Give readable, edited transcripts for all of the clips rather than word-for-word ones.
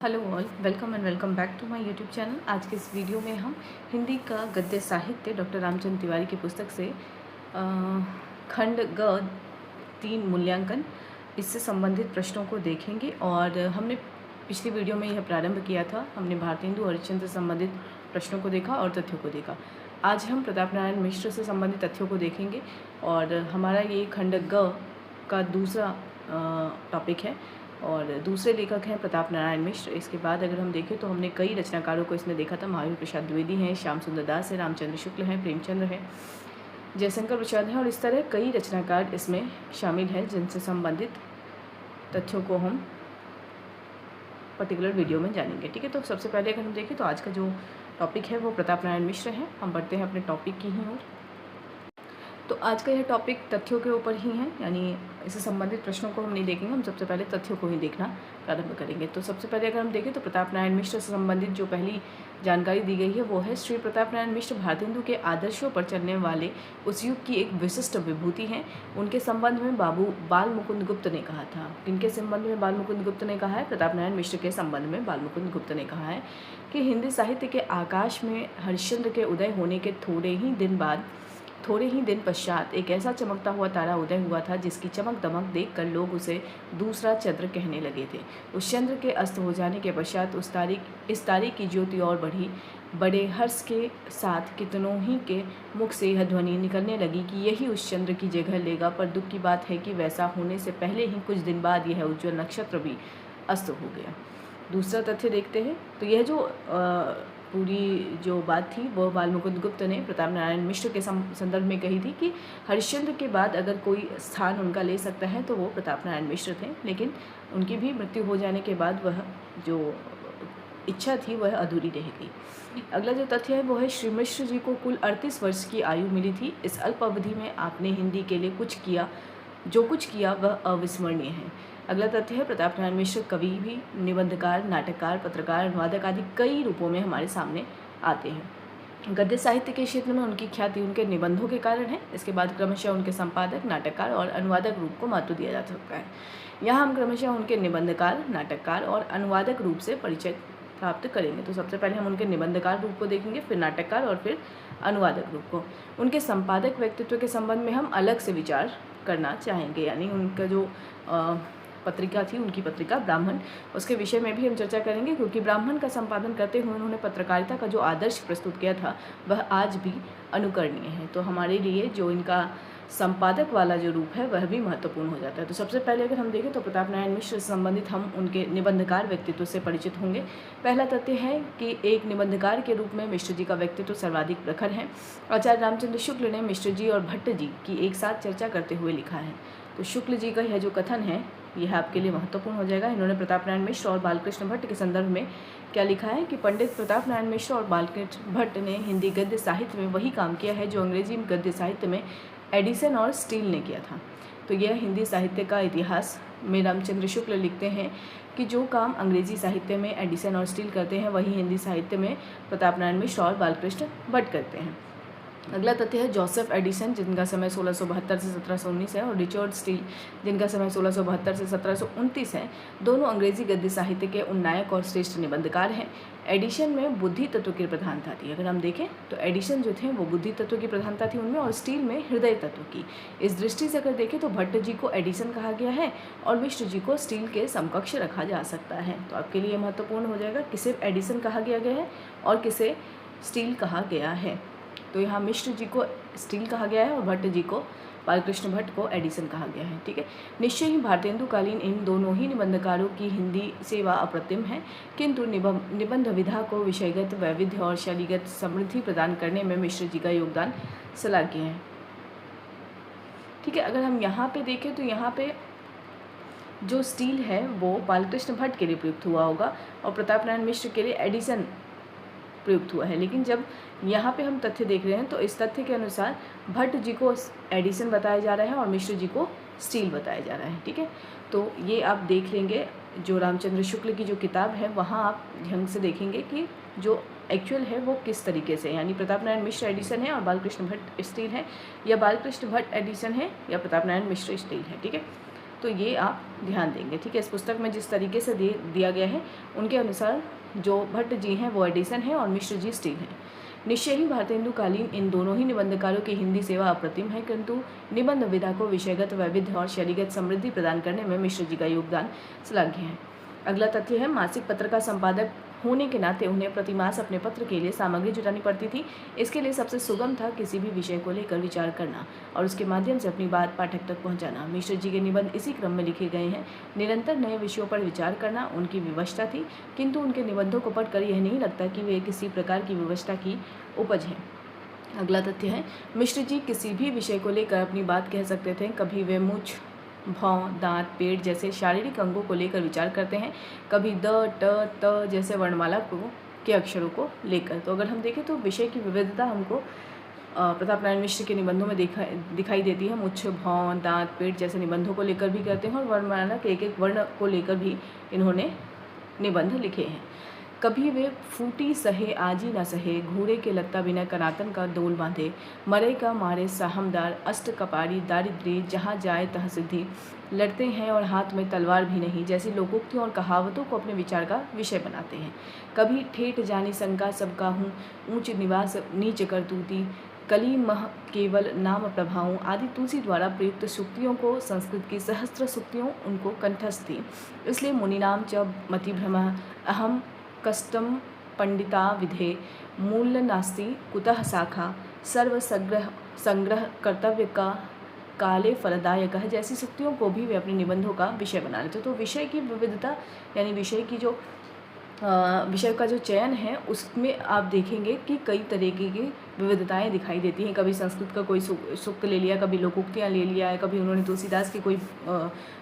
Hello all, welcome and welcome back to my YouTube channel. आज के इस video में हम हिंदी का गद्य साहित्य डॉक्टर रामचंद्र तिवारी की पुस्तक से खंड ग 3 मूल्यांकन इससे संबंधित प्रश्नों को देखेंगे। और हमने पिछली वीडियो में यह प्रारंभ किया था, हमने भारतेंदु हरिश्चंद्र से संबंधित प्रश्नों को देखा और तथ्यों को देखा। आज हम प्रताप नारायण मिश्र से संबंधित तथ्यों को देखेंगे और हमारा ये खंड ग का दूसरा टॉपिक है और दूसरे लेखक हैं प्रताप नारायण मिश्र। इसके बाद अगर हम देखें तो हमने कई रचनाकारों को इसमें देखा था। महावीर प्रसाद द्विवेदी हैं, श्याम सुंदर दास है, रामचंद्र शुक्ल हैं, प्रेमचंद्र हैं, जयशंकर प्रसाद हैं और इस तरह कई रचनाकार इसमें शामिल हैं जिनसे संबंधित तथ्यों को हम पर्टिकुलर वीडियो में जानेंगे। ठीक है, तो सबसे पहले अगर हम देखें तो आज का जो टॉपिक है वो प्रताप नारायण मिश्र है। हम बढ़ते हैं अपने टॉपिक की ही ओर। तो आज का यह टॉपिक तथ्यों के ऊपर ही है, यानी इससे संबंधित प्रश्नों को हम नहीं देखेंगे, हम सबसे पहले तथ्यों को ही देखना प्रारंभ करेंगे। तो सबसे पहले अगर हम देखें तो प्रताप नारायण मिश्र से संबंधित जो पहली जानकारी दी गई है वो है श्री प्रताप नारायण मिश्र भारतेंदु के आदर्शों पर चलने वाले उस युग की एक विशिष्ट विभूति हैं। उनके संबंध में बाल मुकुंद गुप्त ने कहा था। किनके संबंध में बाल मुकुंद गुप्त ने कहा है? प्रताप नारायण मिश्र के संबंध में बाल मुकुंद गुप्त ने कहा है कि हिंदी साहित्य के आकाश में हरिश्चंद्र के उदय होने के थोड़े ही दिन पश्चात एक ऐसा चमकता हुआ तारा उदय हुआ था जिसकी चमक दमक देखकर लोग उसे दूसरा चंद्र कहने लगे थे। उस चंद्र के अस्त हो जाने के पश्चात इस तारे की ज्योति और बढ़ी। बड़े हर्ष के साथ कितनों ही के मुख से यह ध्वनि निकलने लगी कि यही उस चंद्र की जगह लेगा। पर दुख की बात है कि वैसा होने से पहले ही कुछ दिन बाद यह उज्ज्वल नक्षत्र भी अस्त हो गया। दूसरा तथ्य देखते हैं। तो यह जो पूरी जो बात थी वो बाल मुकुंद गुप्त ने प्रताप नारायण मिश्र के संदर्भ में कही थी कि हरिश्चंद्र के बाद अगर कोई स्थान उनका ले सकता है तो वो प्रताप नारायण मिश्र थे, लेकिन उनकी भी मृत्यु हो जाने के बाद वह जो इच्छा थी वह अधूरी रह गई। अगला जो तथ्य है वो है श्री मिश्र जी को कुल 38 वर्ष की आयु मिली थी। इस अल्प अवधि में आपने हिंदी के लिए जो कुछ किया वह अविस्मरणीय है। अगला तथ्य है प्रताप नारायण मिश्र कवि भी, निबंधकार, नाटककार, पत्रकार, अनुवादक आदि कई रूपों में हमारे सामने आते हैं। गद्य साहित्य के क्षेत्र में उनकी ख्याति उनके निबंधों के कारण है। इसके बाद क्रमशः उनके संपादक, नाटककार और अनुवादक रूप को महत्व दिया जा सकता है। यहाँ हम क्रमशः उनके निबंधकार, नाटककार और अनुवादक रूप से परिचय प्राप्त करेंगे। तो सबसे पहले हम उनके निबंधकार रूप को देखेंगे, फिर नाटककार और फिर अनुवादक रूप को। उनके संपादक व्यक्तित्व के संबंध में हम अलग से विचार करना चाहेंगे, यानी उनका जो पत्रिका थी, उनकी पत्रिका ब्राह्मण, उसके विषय में भी हम चर्चा करेंगे, क्योंकि ब्राह्मण का संपादन करते हुए उन्होंने पत्रकारिता का जो आदर्श प्रस्तुत किया था वह आज भी अनुकरणीय है। तो हमारे लिए जो इनका संपादक वाला जो रूप है वह भी महत्वपूर्ण हो जाता है। तो सबसे पहले अगर हम देखें तो प्रताप नारायण मिश्र से संबंधित हम उनके निबंधकार व्यक्तित्व से परिचित होंगे। पहला तथ्य है कि एक निबंधकार के रूप में मिश्र जी का व्यक्तित्व सर्वाधिक प्रखर है। आचार्य रामचंद्र शुक्ल ने मिश्र जी और भट्ट जी की एक साथ चर्चा करते हुए लिखा है। तो शुक्ल जी का यह जो कथन है यह आपके लिए महत्वपूर्ण हो जाएगा। इन्होंने प्रताप नारायण मिश्र और बालकृष्ण भट्ट के संदर्भ में क्या लिखा है कि पंडित प्रताप नारायण मिश्र और बालकृष्ण भट्ट ने हिंदी गद्य साहित्य में वही काम किया है जो अंग्रेजी गद्य साहित्य में एडिसन और स्टील ने किया था। तो यह हिंदी साहित्य का इतिहास में रामचंद्र शुक्ल लिखते हैं कि जो काम अंग्रेजी साहित्य में एडिसन और स्टील करते हैं वही हिंदी साहित्य में प्रताप नारायण मिश्र और बालकृष्ण भट्ट करते हैं। अगला तथ्य है जोसेफ एडिसन, जिनका समय 1672 से 1719 है, और रिचर्ड स्टील, जिनका समय 1672 से 1729 है। दोनों अंग्रेजी गद्य साहित्य के उन नायक और श्रेष्ठ निबंधकार हैं। एडिशन में बुद्धि तत्व की प्रधानता थी। अगर हम देखें तो एडिशन जो थे वो बुद्धि तत्व की प्रधानता थी उनमें, और स्टील में हृदय तत्व की। इस दृष्टि से अगर देखें तो भट्ट जी को एडिसन कहा गया है और मिश्र जी को स्टील के समकक्ष रखा जा सकता है। तो आपके लिए महत्वपूर्ण हो जाएगा कि सिर्फ एडिसन कहा गया है और किसे स्टील कहा गया है। तो यहाँ मिश्र जी को स्टील कहा गया है और भट्ट जी को, बालकृष्ण भट्ट को एडिसन कहा गया है। ठीक है, निश्चय ही भारतेंदुकालीन इन दोनों ही निबंधकारों की हिंदी सेवा अप्रतिम है, किंतु निबंध विधा को विषयगत वैविध्य और शैलीगत समृद्धि प्रदान करने में मिश्र जी का योगदान सराहनीय है। ठीक है, अगर हम यहाँ पे देखें तो यहाँ पे जो स्टील है वो बालकृष्ण भट्ट के लिए प्रयुक्त हुआ होगा और प्रताप नारायण मिश्र के लिए एडिसन प्रयुक्त हुआ है। लेकिन जब यहाँ पे हम तथ्य देख रहे हैं तो इस तथ्य के अनुसार भट्ट जी को एडिसन बताया जा रहा है और मिश्र जी को स्टील बताया जा रहा है। ठीक है, तो ये आप देख लेंगे, जो रामचंद्र शुक्ल की जो किताब है वहाँ आप ढंग से देखेंगे कि जो एक्चुअल है वो किस तरीके से, यानी प्रताप नारायण मिश्र एडिसन है और बालकृष्ण भट्ट स्टील है, या बालकृष्ण भट्ट एडिसन है या प्रताप नारायण मिश्र स्टील है। ठीक है, तो ये आप ध्यान देंगे, ठीक है। इस पुस्तक में जिस तरीके से दिया गया है उनके अनुसार जो भट्ट जी हैं वो एडिसन हैं और मिश्र जी स्टील हैं। निश्चय ही भारतेंदु कालीन इन दोनों ही निबंधकारों की हिंदी सेवा अप्रतिम है, किंतु निबंध विधा को विषयगत वैविध्य और शैलीगत समृद्धि प्रदान करने में मिश्र जी का योगदान श्लाघ्य है। अगला तथ्य है, मासिक पत्र का संपादक होने के नाते उन्हें प्रतिमास अपने पत्र के लिए सामग्री जुटानी पड़ती थी। इसके लिए सबसे सुगम था किसी भी विषय को लेकर विचार करना और उसके माध्यम से अपनी बात पाठक तक पहुंचाना। मिश्र जी के निबंध इसी क्रम में लिखे गए हैं। निरंतर नए विषयों पर विचार करना उनकी विवशता थी, किंतु उनके निबंधों को पढ़कर यह नहीं लगता कि वे किसी प्रकार की विवशता की उपज है। अगला तथ्य है, मिश्र जी किसी भी विषय को लेकर अपनी बात कह सकते थे। कभी वे मूछ, भौं, दांत, पेट जैसे शारीरिक अंगों को लेकर विचार करते हैं, कभी द, ट, त जैसे वर्णमाला के अक्षरों को लेकर। तो अगर हम देखें तो विषय की विविधता हमको प्रताप नारायण मिश्र के निबंधों में दिखाई देती है। मुछ, भौं, दांत, पेट जैसे निबंधों को लेकर भी करते हैं और वर्णमाला के एक एक वर्ण को लेकर भी इन्होंने निबंध लिखे हैं। कभी वे फूटी सहे आजी न सहे, घूरे के लत्ता बिना कनातन का डोल बांधे, मरे का मारे साहमदार, अष्ट कपारी दारिद्री, जहाँ जाए तहाँ सिद्धि, लड़ते हैं और हाथ में तलवार भी नहीं जैसी लोकोक्तियों और कहावतों को अपने विचार का विषय बनाते हैं। कभी ठेठ जानी शंका सबका हूँ, ऊंच निवास नीच करतूती, कली मह केवल नाम प्रभावों आदि तुलसी द्वारा प्रयुक्त सूक्तियों को संस्कृत की सहस्त्र सूक्तियों उनको कंठस्थ थी। इसलिए मुनिनाम च मति भ्रमः अहम कष्टम पंडिता विधे, मूल्य नास्ति कुतः शाखा, सर्व संग्रह कर्तव्य का काले फलदायक है जैसी सूक्तियों को भी वे अपने निबंधों का विषय बना लेते। तो विषय की विविधता यानी विषय की जो विषय का जो चयन है उसमें आप देखेंगे कि कई तरीके की विविधताएं दिखाई देती हैं। कभी संस्कृत का कोई सूक्त ले लिया, कभी लोकोक्तियाँ ले लिया है, कभी उन्होंने तुलसीदास के कोई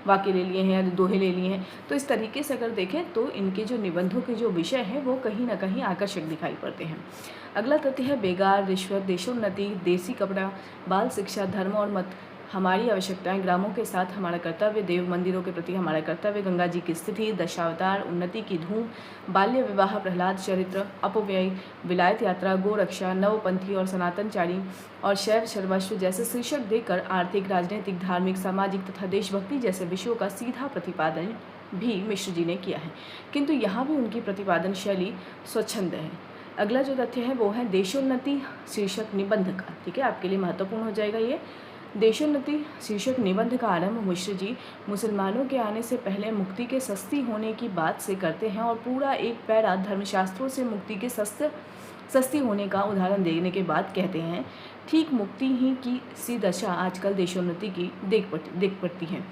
वाक्य ले लिए हैं या दोहे ले लिए हैं। तो इस तरीके से अगर देखें तो इनके जो निबंधों के जो विषय हैं वो कहीं ना कहीं आकर्षक दिखाई पड़ते हैं। अगला तथ्य है, बेगार, रिश्वत, देशोन्नति, देसी कपड़ा, बाल शिक्षा, धर्म और मत, हमारी आवश्यकताएं, ग्रामों के साथ हमारा कर्तव्य, देव मंदिरों के प्रति हमारा कर्तव्य, गंगा जी की स्थिति, दशावतार, उन्नति की धूम, बाल्य विवाह, प्रहलाद चरित्र, अपव्यय, विलायत यात्रा, गोरक्षा, नवपंथी और सनातनचारी और शैव सर्वस्व जैसे शीर्षक देकर आर्थिक, राजनीतिक, धार्मिक, सामाजिक तथा देशभक्ति जैसे विषयों का सीधा प्रतिपादन भी मिश्र जी ने किया है, किंतु यहाँ भी उनकी प्रतिपादन शैली स्वच्छंद है। अगला जो तथ्य है वो है देशोन्नति शीर्षक निबंध का, ठीक है, आपके लिए महत्वपूर्ण हो जाएगा ये। देशोन्नति शीर्षक निबंध का आरंभ मिश्र जी मुसलमानों के आने से पहले मुक्ति के सस्ती होने की बात से करते हैं और पूरा एक पैरा धर्मशास्त्रों से मुक्ति के सस्ती होने का उदाहरण देने के बाद कहते हैं, ठीक मुक्ति ही की सी दशा आजकल देशोन्नति की देख पड़ती है।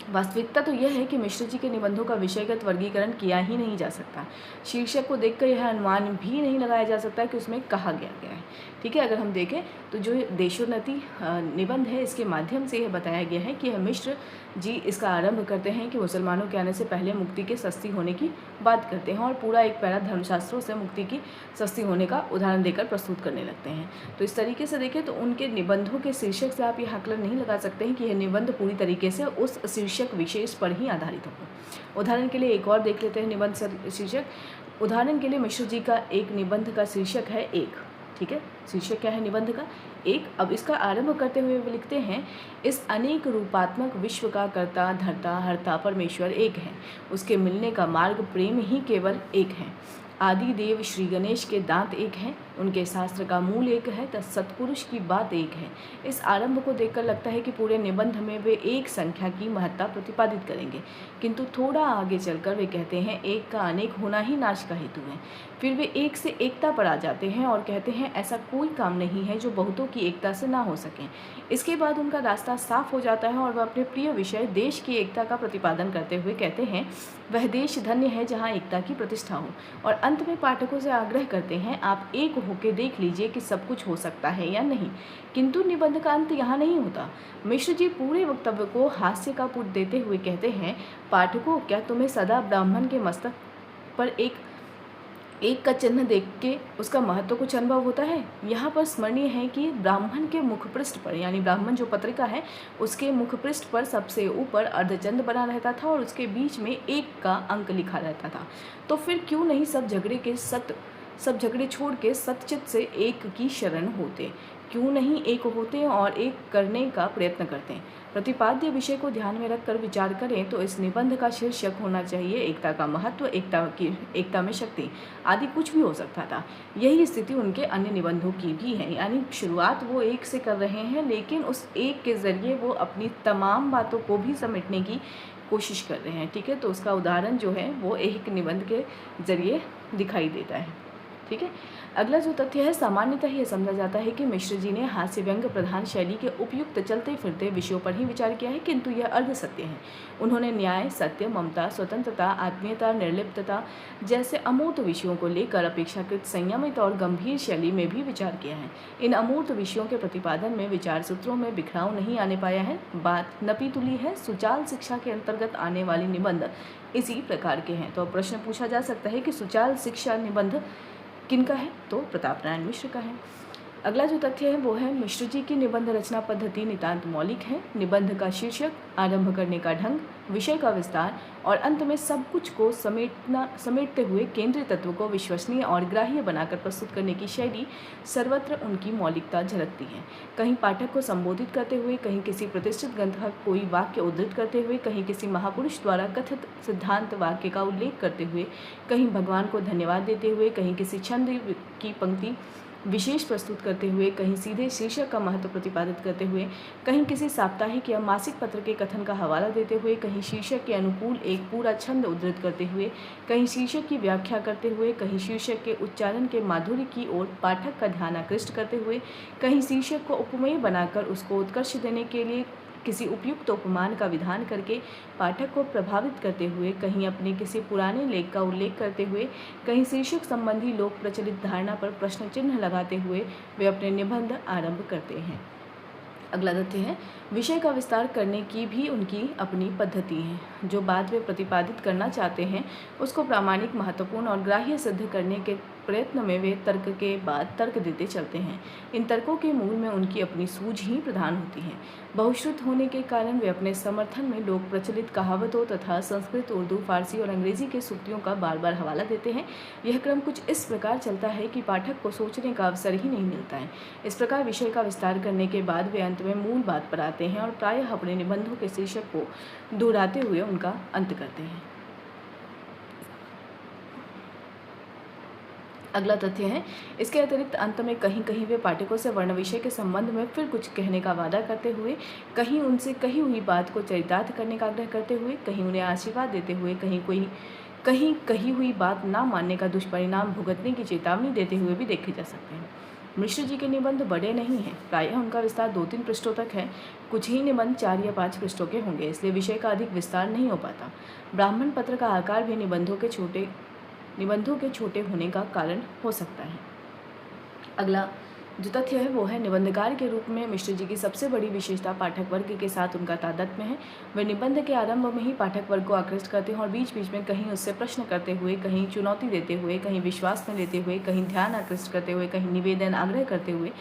वास्तविकता तो यह है कि मिश्र जी के निबंधों का विषयगत वर्गीकरण किया ही नहीं जा सकता। शीर्षक को देखकर यह अनुमान भी नहीं लगाया जा सकता कि उसमें कहा गया है, ठीक है। अगर हम देखें तो जो देशोन्नति निबंध है इसके माध्यम से यह बताया गया है कि यह मिश्र जी इसका आरंभ करते हैं कि मुसलमानों के आने से पहले मुक्ति के सस्ती होने की बात करते हैं और पूरा एक पैरा धर्मशास्त्रों से मुक्ति की सस्ती होने का उदाहरण देकर प्रस्तुत करने लगते हैं। तो इस तरीके से देखें तो उनके निबंधों के शीर्षक से आप यह आकलन नहीं लगा सकते हैं कि यह निबंध पूरी तरीके से उस शीर्षक विशेष पर ही आधारित होगा। उदाहरण के लिए एक और देख लेते हैं निबंध शीर्षक। उदाहरण के लिए मिश्र जी का एक निबंध का शीर्षक है एक, ठीक है, शीर्षक क्या है निबंध का? एक। अब इसका आरंभ करते हुए वे लिखते हैं, इस अनेक रूपात्मक विश्व का कर्ता धर्ता हर्ता परमेश्वर एक है, उसके मिलने का मार्ग प्रेम ही केवल एक है। आदि देव श्री गणेश के दांत एक हैं, उनके शास्त्र का मूल एक है, तथा सत्पुरुष की बात एक है। इस आरंभ को देखकर लगता है कि पूरे निबंध में वे एक संख्या की महत्ता प्रतिपादित करेंगे, किंतु थोड़ा आगे चलकर वे कहते हैं एक का अनेक होना ही नाश का हेतु है। फिर वे एक से एकता पर आ जाते हैं और कहते हैं ऐसा कोई काम नहीं है जो बहुतों की एकता से ना हो सके। इसके बाद उनका रास्ता साफ हो जाता है और वह अपने प्रिय विषय देश की एकता का प्रतिपादन करते हुए कहते हैं, वह देश धन्य है जहाँ एकता की प्रतिष्ठा हो। और अंत में पाठकों से आग्रह करते हैं, आप एक होकर देख लीजिए कि सब कुछ हो सकता है या नहीं। किंतु निबंध का अंत यहाँ नहीं होता। मिश्र जी पूरे वक्तव्य को हास्य का पुट देते हुए कहते हैं, पाठकों, क्या तुम्हें सदा ब्राह्मण के मस्तक पर एक का चिन्ह देख के उसका महत्व कुछ अनुभव होता है? यहाँ पर स्मरणीय है कि ब्राह्मण के मुखपृष्ठ पर, यानी ब्राह्मण जो पत्रिका है उसके मुखपृष्ठ पर सबसे ऊपर अर्धचंद्र बना रहता था और उसके बीच में एक का अंक लिखा रहता था। तो फिर क्यों नहीं सब झगड़े छोड़ के सत्यचित से एक की शरण होते? क्यों नहीं एक होते हैं और एक करने का प्रयत्न करते हैं। प्रतिपाद्य विषय को ध्यान में रखकर विचार करें तो इस निबंध का शीर्षक होना चाहिए एकता का महत्व, एकता में शक्ति आदि कुछ भी हो सकता था। यही स्थिति उनके अन्य निबंधों की भी है, यानी शुरुआत वो एक से कर रहे हैं, लेकिन उस एक के ज़रिए वो अपनी तमाम बातों को भी समेटने की कोशिश कर रहे हैं। ठीक है, तो उसका उदाहरण जो है वो एक निबंध के ज़रिए दिखाई देता है। ठीक है, अगला जो तथ्य है, सामान्यतः यह समझा जाता है कि मिश्र जी ने हास्य व्यंग प्रधान शैली के उपयुक्त चलते फिरते विषयों पर ही विचार किया है, किंतु यह अर्ध सत्य है। उन्होंने न्याय, सत्य, ममता, स्वतंत्रता, आत्मीयता, निर्लिप्तता जैसे अमूर्त विषयों को लेकर अपेक्षाकृत संयमित और गंभीर शैली में भी विचार किया है। इन अमूर्त विषयों के प्रतिपादन में विचार सूत्रों में बिखराव नहीं आने पाया है। बात नपी तुली है। सुचाल शिक्षा के अंतर्गत आने वाले निबंध इसी प्रकार के हैं। तो प्रश्न पूछा जा सकता है कि सुचाल शिक्षा निबंध किनका है, तो प्रताप नारायण मिश्र का है। अगला जो तथ्य है वो है, मिश्र जी की निबंध रचना पद्धति नितांत मौलिक है। निबंध का शीर्षक, आरंभ करने का ढंग, विषय का विस्तार और अंत में सब कुछ को समेटते हुए केंद्रीय तत्व को विश्वसनीय और ग्राह्य बनाकर प्रस्तुत करने की शैली सर्वत्र उनकी मौलिकता झलकती है। कहीं पाठक को संबोधित करते हुए, कहीं किसी प्रतिष्ठित ग्रंथ का कोई वाक्य उद्धृत करते हुए, कहीं किसी महापुरुष द्वारा कथित सिद्धांत वाक्य का उल्लेख करते हुए, कहीं भगवान को धन्यवाद देते हुए, कहीं किसी छंद की पंक्ति विशेष प्रस्तुत करते हुए, कहीं सीधे शीर्षक का महत्व प्रतिपादित करते हुए, कहीं किसी साप्ताहिक या मासिक पत्र के कथन का हवाला देते हुए, कहीं शीर्षक के अनुकूल एक पूरा छंद उद्धृत करते हुए, कहीं शीर्षक की व्याख्या करते हुए, कहीं शीर्षक के उच्चारण के माधुर्य की ओर पाठक का ध्यान आकृष्ट करते हुए, कहीं शीर्षक को उपमेय बनाकर उसको उत्कर्ष देने के लिए किसी उपयुक्त उपमान का विधान करके पाठक को प्रभावित करते हुए, कहीं अपने किसी पुराने लेख का उल्लेख करते हुए, कहीं शीर्षक संबंधी लोक प्रचलित धारणा पर प्रश्न चिन्ह लगाते हुए वे अपने निबंध आरंभ करते हैं। अगला तथ्य है, विषय का विस्तार करने की भी उनकी अपनी पद्धति है। जो बात वे प्रतिपादित करना चाहते हैं उसको प्रामाणिक, महत्वपूर्ण और ग्राह्य सिद्ध करने के प्रयत्न में वे तर्क के बाद तर्क देते चलते हैं। इन तर्कों के मूल में उनकी अपनी सूझ ही प्रधान होती है। बहुश्रुत होने के कारण वे अपने समर्थन में लोक प्रचलित कहावतों तथा संस्कृत, उर्दू, फारसी और अंग्रेजी के सूक्तियों का बार बार हवाला देते हैं। यह क्रम कुछ इस प्रकार चलता है कि पाठक को सोचने का अवसर ही नहीं मिलता है। इस प्रकार विषय का विस्तार करने के बाद वे अंत में मूल बात पर आते हैं और प्रायः अपने निबंधों के शीर्षक को दोहराते हुए उनका अंत करते हैं। अगला तथ्य है, इसके अतिरिक्त अंत में कहीं कहीं वे पाठकों से वर्ण विषय के संबंध में फिर कुछ कहने का वादा करते हुए, कहीं उनसे कही हुई बात को चरितार्थ करने का आग्रह करते हुए, कहीं उन्हें आशीर्वाद देते हुए, कहीं कही हुई बात ना मानने का दुष्परिणाम भुगतने की चेतावनी देते हुए भी देखे जा सकते हैं। मिश्र जी के निबंध बड़े नहीं हैं, प्रायः उनका विस्तार 2-3 पृष्ठों तक है। कुछ ही निबंध 4 या 5 पृष्ठों के होंगे, इसलिए विषय का अधिक विस्तार नहीं हो पाता। ब्राह्मण पत्र का आकार भी निबंधों के छोटे होने का कारण हो सकता है। अगला जो तथ्य है वो है, निबंधकार के रूप में मिश्र जी की सबसे बड़ी विशेषता पाठक वर्ग के साथ उनका तादात्म्य है। वे निबंध के आरंभ में ही पाठक वर्ग को आकृष्ट करते हैं और बीच बीच में कहीं उससे प्रश्न करते हुए, कहीं चुनौती देते हुए, कहीं विश्वास में लेते हुए, कहीं ध्यान आकृष्ट करते हुए, कहीं निवेदन आग्रह करते हुए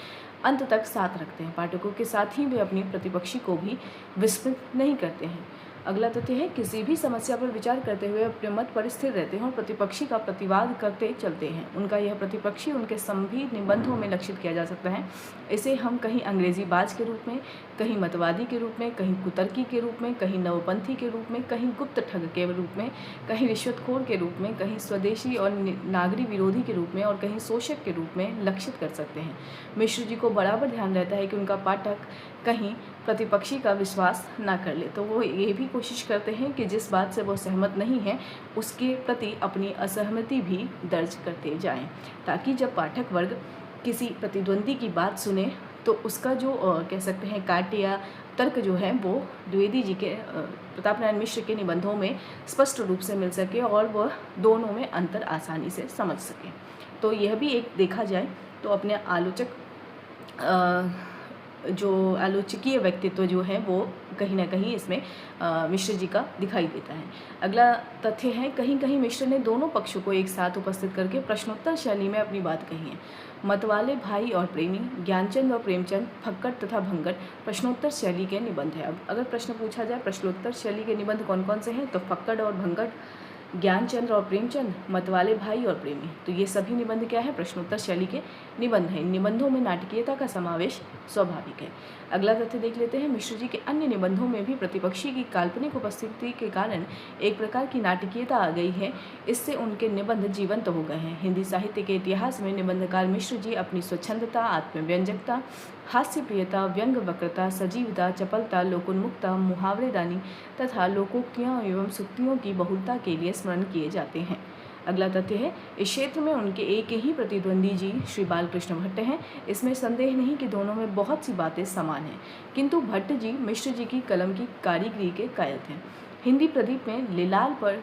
अंत तक साथ रखते हैं। पाठकों के साथ ही वे अपनी प्रतिपक्षी को भी विस्मृत नहीं करते हैं। अगला तथ्य है, किसी भी समस्या पर विचार करते हुए अपने मत पर स्थिर रहते हैं और प्रतिपक्षी का प्रतिवाद करते चलते हैं। उनका यह प्रतिपक्षी उनके सभी निबंधों में लक्षित किया जा सकता है। इसे हम कहीं अंग्रेजी बाज के रूप में, कहीं मतवादी के रूप में, कहीं कुतर्की के रूप में, कहीं नवपंथी के रूप में, कहीं गुप्त ठग के रूप में, कहीं रिश्वतखोर के रूप में, कहीं स्वदेशी और नागरी विरोधी के रूप में और कहीं शोषक के रूप में लक्षित कर सकते हैं। मिश्र जी को बराबर ध्यान रहता है कि उनका पाठक कहीं प्रतिपक्षी का विश्वास ना कर ले, तो वो ये भी कोशिश करते हैं कि जिस बात से वो सहमत नहीं है उसके प्रति अपनी असहमति भी दर्ज करते जाएं, ताकि जब पाठक वर्ग किसी प्रतिद्वंदी की बात सुने तो उसका जो कह सकते हैं काट या तर्क जो है वो द्विवेदी जी के प्रताप नारायण मिश्र के निबंधों में स्पष्ट रूप से मिल सके और वह दोनों में अंतर आसानी से समझ सके। तो यह भी एक देखा जाए तो अपने जो आलोचकीय व्यक्तित्व जो है वो कहीं ना कहीं इसमें मिश्र जी का दिखाई देता है। अगला तथ्य है, कहीं कहीं मिश्र ने दोनों पक्षों को एक साथ उपस्थित करके प्रश्नोत्तर शैली में अपनी बात कही है। मतवाले भाई और प्रेमी, ज्ञानचंद और प्रेमचंद, फक्कड़ तथा भंगड़ प्रश्नोत्तर शैली के निबंध है। अब अगर प्रश्न पूछा जाए प्रश्नोत्तर शैली के निबंध कौन कौन से हैं, तो फक्कड़ और भंगड़ ज्ञानचंद्र और प्रेमचंद, मतवाले भाई और प्रेमी। तो ये सभी निबंध क्या है, प्रश्नोत्तर शैली के निबंध हैं। निबंधों में नाटकीयता का समावेश स्वाभाविक है। अगला तथ्य देख लेते हैं, मिश्र जी के अन्य निबंधों में भी प्रतिपक्षी की काल्पनिक उपस्थिति के कारण एक प्रकार की नाटकीयता आ गई है। इससे उनके निबंध जीवंत हो गए हैं। हिंदी साहित्य के इतिहास में निबंधकार मिश्र जी अपनी स्वच्छंदता, आत्मव्यंजकता, हास्य प्रियता, व्यंग वक्रता, सजीवता, चपलता, लोकोन्मुखता, मुहावरेदानी तथा लोकोक्तियों एवं सुक्तियों की बहुलता के लिए स्मरण किए जाते हैं। अगला तथ्य है, इस क्षेत्र में उनके एक ही प्रतिद्वंदी जी श्री बालकृष्ण भट्ट हैं। इसमें संदेह नहीं कि दोनों में बहुत सी बातें समान हैं, किंतु भट्ट जी मिश्र जी की कलम की कारीगरी के कायल थे। हिंदी प्रदीप में लीलाल पर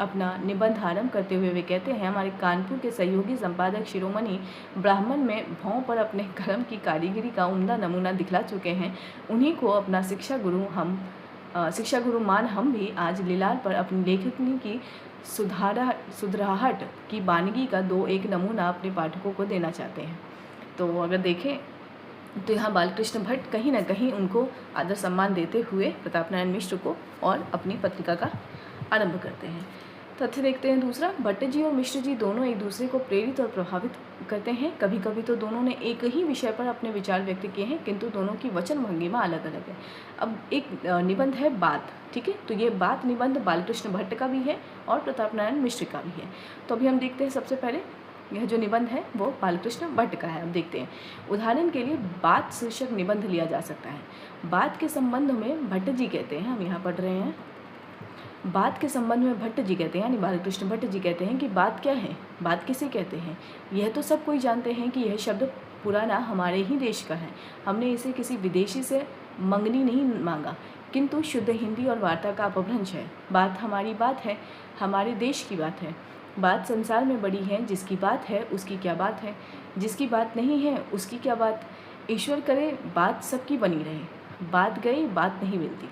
अपना निबंध आरंभ करते हुए वे कहते हैं, हमारे कानपुर के सहयोगी संपादक शिरोमणि ब्राह्मण में भौं पर अपने कलम की कारीगरी का उम्दा नमूना दिखला चुके हैं। उन्हीं को अपना शिक्षा गुरु मान हम भी आज लीलाल पर अपनी लेखनी की सुधराहट की बानगी का दो एक नमूना अपने पाठकों को देना चाहते हैं। तो अगर देखें तो यहाँ बालकृष्ण भट्ट कहीं ना कहीं उनको आदर सम्मान देते हुए प्रताप नारायण मिश्र को और अपनी पत्रिका का आरंभ करते हैं। तथ्य देखते हैं दूसरा, भट्ट जी और मिश्र जी दोनों एक दूसरे को प्रेरित और प्रभावित करते हैं। कभी कभी तो दोनों ने एक ही विषय पर अपने विचार व्यक्त किए हैं, किंतु दोनों की वचन भंगिमा अलग अलग है। अब एक निबंध है बात, ठीक है, तो ये बात निबंध बालकृष्ण भट्ट का भी है और प्रताप नारायण मिश्र का भी है। तो अभी हम देखते हैं, सबसे पहले यह जो निबंध है वो बालकृष्ण भट्ट का है। अब देखते हैं, उदाहरण के लिए बात शीर्षक निबंध लिया जा सकता है। बात के संबंध में भट्ट जी कहते हैं, हम यहाँ पढ़ रहे हैं, बात के संबंध में भट्ट जी कहते हैं यानी बालकृष्ण भट्ट जी कहते हैं कि बात क्या है, बात किसे कहते हैं। यह तो सब कोई जानते हैं कि यह शब्द पुराना हमारे ही देश का है। हमने इसे किसी विदेशी से मंगनी नहीं मांगा, किंतु शुद्ध हिंदी और वार्ता का अपभ्रंश है। बात हमारी बात है, हमारे देश की बात है। बात संसार में बड़ी है, जिसकी बात है उसकी क्या बात है, जिसकी बात नहीं है उसकी क्या बात। ईश्वर करे बात सबकी बनी रहे। बात गई बात नहीं मिलती,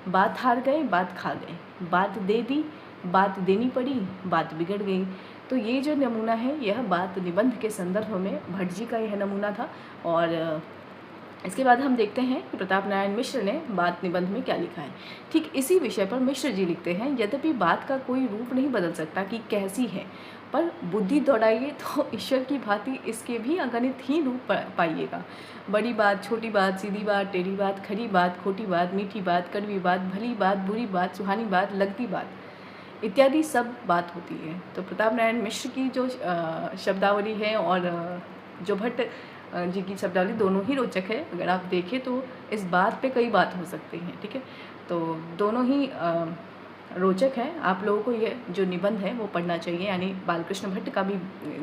बात हार गए बात खा गए, बात दे दी बात देनी पड़ी, बात बिगड़ गई। तो ये जो नमूना है यह बात निबंध के संदर्भ में भट्ट जी का यह नमूना था। और इसके बाद हम देखते हैं कि प्रताप नारायण मिश्र ने बात निबंध में क्या लिखा है। ठीक इसी विषय पर मिश्र जी लिखते हैं, यद्यपि बात का कोई रूप नहीं बदल सकता कि कैसी है, पर बुद्धि दौड़ाइए तो ईश्वर की भांति इसके भी अगणित ही रूप पाइएगा। बड़ी बात, छोटी बात, सीधी बात, टेढ़ी बात, खरी बात, खोटी बात, मीठी बात, कड़वी बात, भली बात, बुरी बात, सुहानी बात, लगती बात इत्यादि सब बात होती है। तो प्रताप नारायण मिश्र की जो शब्दावली है और जो भट्ट जी की शब्दावली दोनों ही रोचक है। अगर आप देखें तो इस बात पे कई बात हो सकती हैं, ठीक है, तो दोनों ही रोचक है। आप लोगों को ये जो निबंध है वो पढ़ना चाहिए, यानी बालकृष्ण भट्ट का भी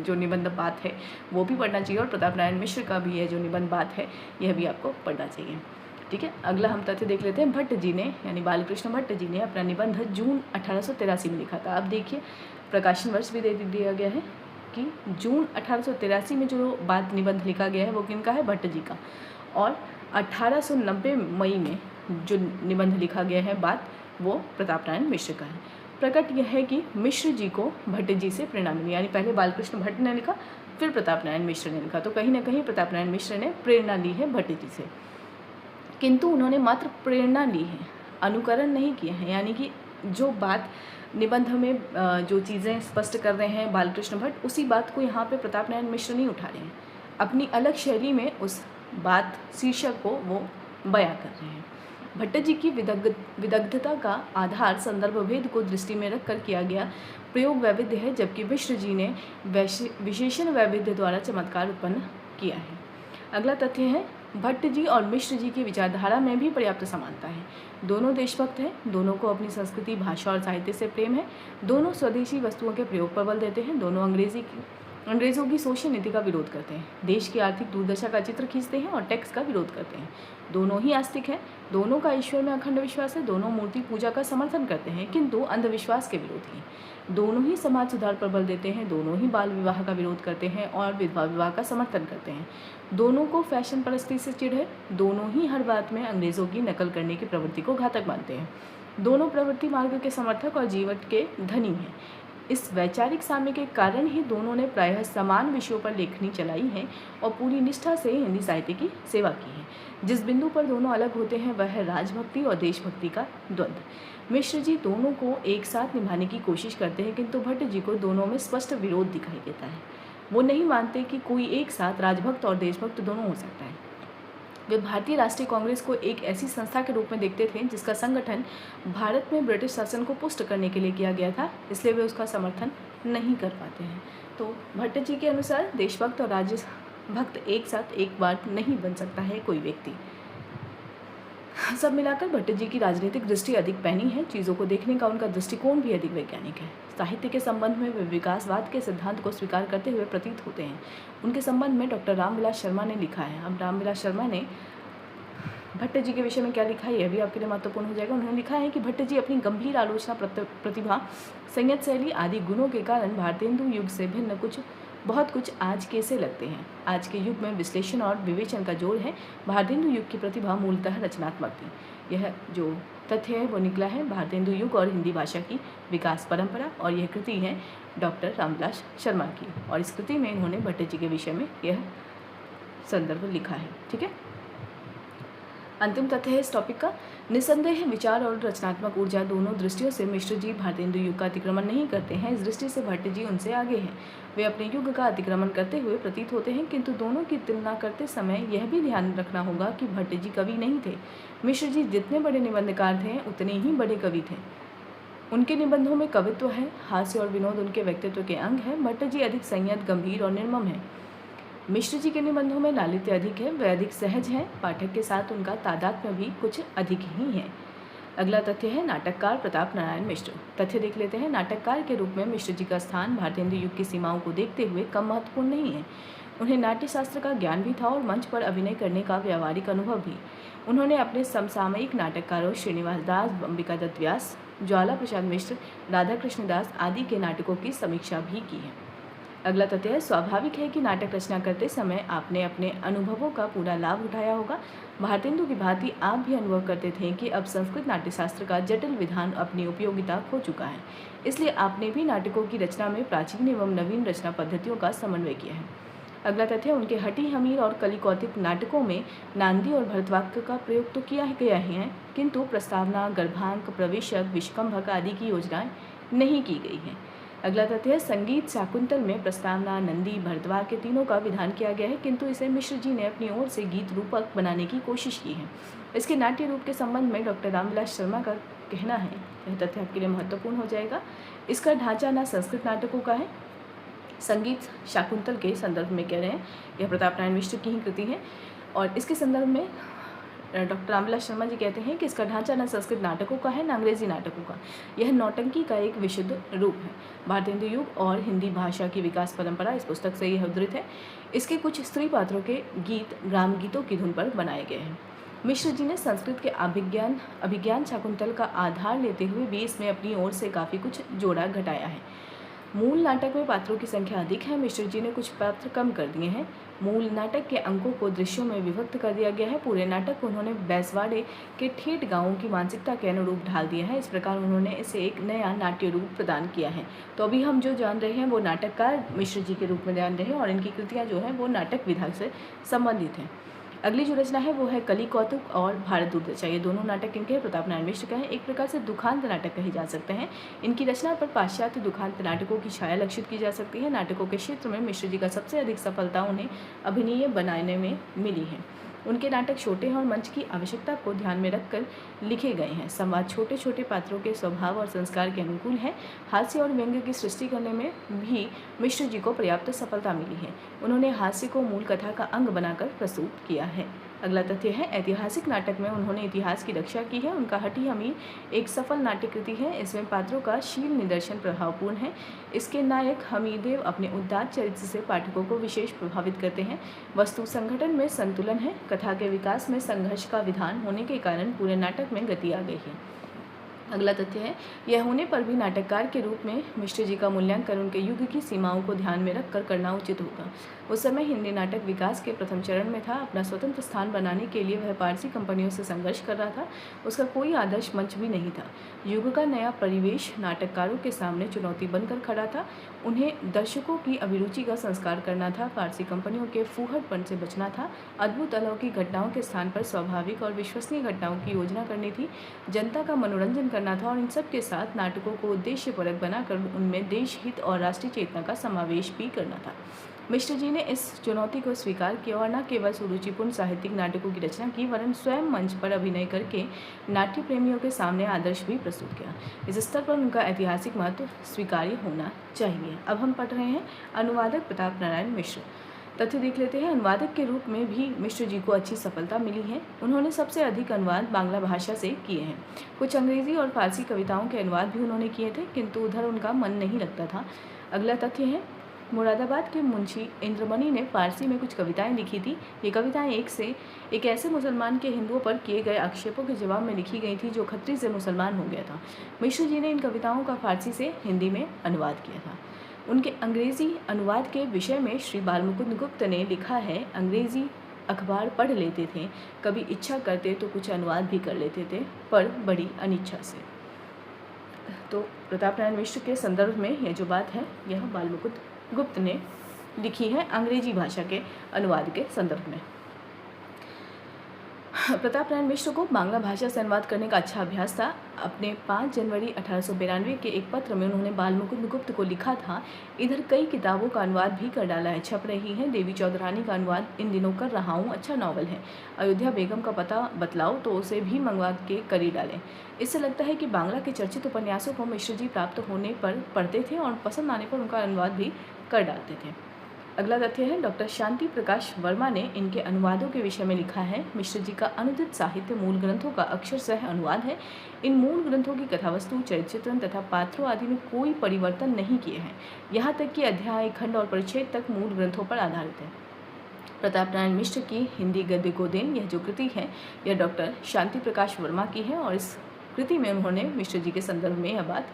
जो निबंध बात है वो भी पढ़ना चाहिए और प्रताप नारायण मिश्र का भी ये जो निबंध बात है यह भी आपको पढ़ना चाहिए, ठीक है। अगला हम तथ्य देख लेते हैं, भट्ट जी ने यानी बालकृष्ण भट्ट जी ने अपना निबंध जून 1883 में लिखा था। अब देखिए प्रकाशन वर्ष भी दे दिया गया है कि जून 1883 में जो बात निबंध लिखा गया है वो किनका है, भट्ट जी का। और 1890 मई में जो निबंध लिखा गया है बात वो प्रताप नारायण मिश्र का है। प्रकट यह है कि मिश्र जी को भट्ट जी से प्रेरणा मिली, यानी पहले बालकृष्ण भट्ट ने लिखा फिर प्रताप नारायण मिश्र ने लिखा। तो कहीं ना कहीं प्रताप नारायण मिश्र ने प्रेरणा ली है भट्ट जी से, किंतु उन्होंने मात्र प्रेरणा ली है, अनुकरण नहीं किया है। यानी कि जो बात निबंध में जो चीज़ें स्पष्ट कर रहे हैं बालकृष्ण भट्ट, उसी बात को यहाँ पे प्रताप नारायण मिश्र नहीं उठा रहे हैं, अपनी अलग शैली में उस बात शीर्षक को वो बयां कर रहे हैं। भट्ट जी की विदग्धता का आधार संदर्भ भेद को दृष्टि में रखकर किया गया प्रयोग वैविध्य है, जबकि मिश्र जी ने विशेषण वैविध्य द्वारा चमत्कार उत्पन्न किया है। अगला तथ्य है, भट्ट जी और मिश्र जी की विचारधारा में भी पर्याप्त समानता है। दोनों देशभक्त हैं, दोनों को अपनी संस्कृति, भाषा और साहित्य से प्रेम है, दोनों स्वदेशी वस्तुओं के प्रयोग पर बल देते हैं, दोनों अंग्रेज़ों की शोषण नीति का विरोध करते हैं, देश की आर्थिक दुर्दशा का चित्र खींचते हैं और टैक्स का विरोध करते हैं। दोनों ही आस्तिक हैं, दोनों का ईश्वर में अखंड विश्वास है, दोनों मूर्ति पूजा का समर्थन करते हैं किंतु अंधविश्वास के विरोधी हैं। दोनों ही समाज सुधार पर बल देते हैं, दोनों ही बाल विवाह का विरोध करते हैं और विधवा विवाह का समर्थन करते हैं। दोनों को फैशन परस्ती से चिढ़ है, दोनों ही हर बात में अंग्रेज़ों की नकल करने की प्रवृत्ति को घातक मानते हैं। दोनों प्रवृत्ति मार्ग के समर्थक और जीवन के धनी हैं। इस वैचारिक साम्य के कारण ही दोनों ने प्रायः समान विषयों पर लेखनी चलाई है और पूरी निष्ठा से हिंदी साहित्य की सेवा की है। जिस बिंदु पर दोनों अलग होते हैं वह है राजभक्ति और देशभक्ति का द्वंद्व। मिश्र जी दोनों को एक साथ निभाने की कोशिश करते हैं, किंतु भट्ट जी को दोनों में स्पष्ट विरोध दिखाई देता है। वो नहीं मानते कि कोई एक साथ राजभक्त और देशभक्त दोनों हो सकता है। वे भारतीय राष्ट्रीय कांग्रेस को एक ऐसी संस्था के रूप में देखते थे जिसका संगठन भारत में ब्रिटिश शासन को पुष्ट करने के लिए किया गया था, इसलिए वे उसका समर्थन नहीं कर पाते हैं। तो भट्ट जी के अनुसार देशभक्त और राजभक्त एक साथ एक बार नहीं बन सकता है कोई व्यक्ति। सब मिलाकर भट्ट जी की राजनीतिक दृष्टि अधिक पैनी है, चीज़ों को देखने का उनका दृष्टिकोण भी अधिक वैज्ञानिक है। साहित्य के संबंध में वे विकासवाद के सिद्धांत को स्वीकार करते हुए प्रतीत होते हैं। उनके संबंध में डॉक्टर रामविलास शर्मा ने लिखा है। अब रामविलास शर्मा ने भट्ट जी के विषय में क्या लिखा है यह भी आपके लिए महत्वपूर्ण हो जाएगा। उन्होंने लिखा है कि भट्ट जी अपनी गंभीर आलोचना प्रतिभा, संयत शैली आदि गुणों के कारण भारतेंदु युग से भिन्न बहुत कुछ आज के से लगते हैं। आज के युग में विश्लेषण और विवेचन का जोर है। भारतेंदु युग की प्रतिभा मूलतः रचनात्मक थी। यह जो तथ्य है वो निकला है भारतेंदु युग और हिंदी भाषा की विकास परंपरा, और यह कृति है डॉक्टर रामविलास शर्मा की, और इस कृति में इन्होंने भट्ट जी के विषय में यह संदर्भ लिखा है। ठीक है, अंतिम तथ्य है इस टॉपिक का, निसंदेह विचार और रचनात्मक ऊर्जा दोनों दृष्टियों से मिश्र जी भारतेंदु युग का अतिक्रमण नहीं करते हैं। इस दृष्टि से भट्ट जी उनसे आगे हैं। वे अपने युग का अतिक्रमण करते हुए प्रतीत होते हैं, किंतु दोनों की तुलना करते समय यह भी ध्यान रखना होगा कि भट्ट जी कवि नहीं थे। मिश्र जी जितने बड़े निबंधकार थे उतने ही बड़े कवि थे। उनके निबंधों में कवित्व है, हास्य और विनोद उनके व्यक्तित्व के अंग हैं। भट्ट जी अधिक संयत, गंभीर और निर्मम हैं। मिश्र जी के निबंधों में लालित्य अधिक है, वे अधिक सहज हैं। पाठक के साथ उनका तादात्म्य भी कुछ अधिक ही है। अगला तथ्य है नाटककार प्रताप नारायण मिश्र। तथ्य देख लेते हैं। नाटककार के रूप में मिश्र जी का स्थान भारतेंदु युग की सीमाओं को देखते हुए कम महत्वपूर्ण नहीं है। उन्हें नाट्य शास्त्र का ज्ञान भी था और मंच पर अभिनय करने का व्यावहारिक अनुभव भी। उन्होंने अपने समसामयिक नाटककारों श्रीनिवास दास, अंबिका दत्त व्यास, ज्वाला प्रसाद मिश्र, राधा कृष्ण दास आदि के नाटकों की समीक्षा भी की है। अगला तथ्य है स्वाभाविक है कि नाटक रचना करते समय आपने अपने अनुभवों का पूरा लाभ उठाया होगा। भारतेंदु की भांति आप भी अनुभव करते थे कि अब संस्कृत नाट्यशास्त्र का जटिल विधान अपनी उपयोगिता खो चुका है, इसलिए आपने भी नाटकों की रचना में प्राचीन एवं नवीन रचना पद्धतियों का समन्वय किया है। अगला तथ्य उनके हठी हमीर और कलिकौतिक नाटकों में नांदी और भरतवाक्य का प्रयोग तो किया गया ही है, किंतु प्रस्तावना, गर्भांक, प्रवेशक, विष्कंभक आदि की योजनाएं नहीं की गई है। अगला तथ्य है संगीत शाकुंतल में प्रस्तावना, नंदी, भरद्वाज के तीनों का विधान किया गया है, किंतु इसे मिश्र जी ने अपनी ओर से गीत रूपक बनाने की कोशिश की है। इसके नाट्य रूप के संबंध में डॉक्टर रामविलास शर्मा का कहना है, यह तथ्य आपके लिए महत्वपूर्ण हो जाएगा। इसका ढांचा न संस्कृत नाटकों का है, संगीत शाकुंतल के संदर्भ में कह रहे हैं, यह प्रताप नारायण मिश्र की ही कृति है, और इसके संदर्भ में डॉक्टर रामविलास शर्मा जी कहते हैं कि इसका ढांचा न संस्कृत नाटकों का है न अंग्रेजी नाटकों का, यह नौटंकी का एक विशुद्ध रूप है। भारतेंदु युग और हिंदी भाषा की विकास परंपरा, इस पुस्तक से यह उद्धृत है। इसके कुछ स्त्री पात्रों के गीत ग्राम गीतों की धुन पर बनाए गए हैं। मिश्र जी ने संस्कृत के अभिज्ञान शाकुंतल का आधार लेते हुए भी इसमें अपनी ओर से काफ़ी कुछ जोड़ा घटाया है। मूल नाटक में पात्रों की संख्या अधिक है, मिश्र जी ने कुछ पात्र कम कर दिए हैं। मूल नाटक के अंकों को दृश्यों में विभक्त कर दिया गया है। पूरे नाटक को उन्होंने बैसवाड़े के ठेठ गांवों की मानसिकता के अनुरूप ढाल दिया है। इस प्रकार उन्होंने इसे एक नया नाट्य रूप प्रदान किया है। तो अभी हम जो जान रहे हैं वो नाटककार मिश्र जी के रूप में जान रहे हैं, और इनकी कृतियाँ जो हैं वो नाटक विधा से संबंधित हैं। अगली जो रचना है वो है कली कौतुक और भारत दूरदर्शा। ये दोनों नाटक इनके प्रताप नारायण मिश्र का है, एक प्रकार से दुखांत नाटक कहे जा सकते हैं। इनकी रचना पर पाश्चात्य दुखांत नाटकों की छाया लक्षित की जा सकती है। नाटकों के क्षेत्र में मिश्र जी का सबसे अधिक सफलता उन्हें अभिनय बनाने में मिली है। उनके नाटक छोटे हैं और मंच की आवश्यकता को ध्यान में रखकर लिखे गए हैं। संवाद छोटे छोटे पात्रों के स्वभाव और संस्कार के अनुकूल है। हास्य और व्यंग्य की सृष्टि करने में भी मिश्र जी को पर्याप्त सफलता मिली है। उन्होंने हास्य को मूल कथा का अंग बनाकर प्रस्तुत किया है। अगला तथ्य है ऐतिहासिक नाटक में उन्होंने इतिहास की रक्षा की है। उनका हठी हमीर एक सफल नाट्य कृति है। इसमें पात्रों का शील निदर्शन प्रभावपूर्ण है। इसके नायक हमीरदेव अपने उदात्त चरित्र से पाठकों को विशेष प्रभावित करते हैं। वस्तु संगठन में संतुलन है। कथा के विकास में संघर्ष का विधान होने के कारण पूरे नाटक में गति आ गई है। अगला तथ्य है, यह होने पर भी नाटककार के रूप में मिश्र जी का मूल्यांकन उनके युग की सीमाओं को ध्यान में रखकर करना उचित होगा। उस समय हिंदी नाटक विकास के प्रथम चरण में था। अपना स्वतंत्र स्थान बनाने के लिए वह पारसी कंपनियों से संघर्ष कर रहा था। उसका कोई आदर्श मंच भी नहीं था। युग का नया परिवेश नाटककारों के सामने चुनौती बनकर खड़ा था। उन्हें दर्शकों की अभिरुचि का संस्कार करना था, पारसी कंपनियों के फूहड़पन से बचना था, अद्भुत अलौकिक घटनाओं के स्थान पर स्वाभाविक और विश्वसनीय घटनाओं की योजना करनी थी, जनता का मनोरंजन करना था और इन सब के साथ नाटकों को उद्देश्यपरक बनाकर उनमें देश हित और राष्ट्रीय चेतना का समावेश भी करना था। मिश्र जी ने इस चुनौती को स्वीकार किया और न केवल सुरुचिपूर्ण साहित्यिक नाटकों की रचना की, वरन स्वयं मंच पर अभिनय करके नाट्य प्रेमियों के सामने आदर्श भी प्रस्तुत किया। इस स्तर पर उनका ऐतिहासिक महत्व स्वीकार्य होना चाहिए। अब हम पढ़ रहे हैं अनुवादक प्रताप नारायण मिश्र। तथ्य देख लेते हैं। अनुवादक के रूप में भी मिश्र जी को अच्छी सफलता मिली है। उन्होंने सबसे अधिक अनुवाद बांग्ला भाषा से किए हैं। कुछ अंग्रेजी और फारसी कविताओं के अनुवाद भी उन्होंने किए थे, किंतु उधर उनका मन नहीं लगता था। अगला तथ्य है, मुरादाबाद के मुंशी इंद्रमणि ने फारसी में कुछ कविताएं लिखी थी। ये कविताएं एक ऐसे मुसलमान के हिंदुओं पर किए गए आक्षेपों के जवाब में लिखी गई थी जो खत्री से मुसलमान हो गया था। मिश्र जी ने इन कविताओं का फारसी से हिंदी में अनुवाद किया था। उनके अंग्रेजी अनुवाद के विषय में श्री बालमुकुंद गुप्त ने लिखा है, अंग्रेजी अखबार पढ़ लेते थे, कभी इच्छा करते तो कुछ अनुवाद भी कर लेते थे, पर बड़ी अनिच्छा से। तो प्रताप नारायण मिश्र के संदर्भ में यह जो बात है, यह बालमुकुंद गुप्त ने लिखी है अंग्रेजी भाषा के अनुवाद के संदर्भ में। प्रताप नारायण मिश्र को बांग्ला भाषा से अनुवाद करने का अच्छा अभ्यास था। अपने 5 जनवरी 1892 के एक पत्र में उन्होंने बालमुकुंद गुप्त को लिखा था, इधर कई किताबों का अनुवाद भी कर डाला है, छप रही है। देवी चौधरानी का अनुवाद इन दिनों कर रहा हूँ, अच्छा नावल है। अयोध्या बेगम का पता बतलाओ तो उसे भी मंगवा के करी डालें। इससे लगता है कि बांग्ला के चर्चित उपन्यासों को मिश्र जी प्राप्त होने पर पढ़ते थे और पसंद आने पर उनका अनुवाद भी कर डालते थे। अगला तथ्य है, डॉक्टर शांति प्रकाश वर्मा ने इनके अनुवादों के विषय में लिखा है, मिश्र जी का अनुदित साहित्य मूल ग्रंथों का अक्षरशः अनुवाद है। इन मूल ग्रंथों की कथावस्तु, चरित्र चित्रण तथा पात्रों आदि में कोई परिवर्तन नहीं किए हैं। यहाँ तक कि अध्याय, खंड और परिच्छेद तक मूल ग्रंथों पर आधारित है। प्रताप नारायण मिश्र की हिंदी गद्य गोदेन, यह जो कृति है, यह डॉक्टर शांति प्रकाश वर्मा की है और इस कृति में उन्होंने मिश्र जी के संदर्भ में यह बात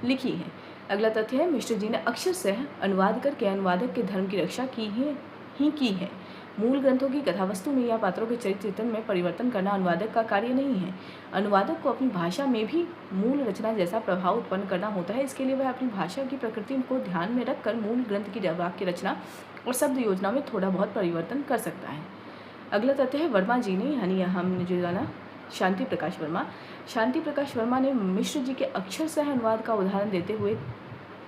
लिखी है। अगला तथ्य है, मिश्र जी ने अक्षरशः अनुवाद करके अनुवादक के धर्म की रक्षा की है। मूल ग्रंथों की कथावस्तु में या पात्रों के चरित्र चित्रण में परिवर्तन करना अनुवादक का कार्य नहीं है। अनुवादक को अपनी भाषा में भी मूल रचना जैसा प्रभाव उत्पन्न करना होता है। इसके लिए वह अपनी भाषा की प्रकृति को ध्यान में रखकर मूल ग्रंथ की वाक्य रचना और शब्द योजना में थोड़ा बहुत परिवर्तन कर सकता है। अगला तथ्य है, वर्मा जी ने, यानी हमने जो जाना शांति प्रकाश वर्मा ने मिश्र जी के अक्षरशः अनुवाद का उदाहरण देते हुए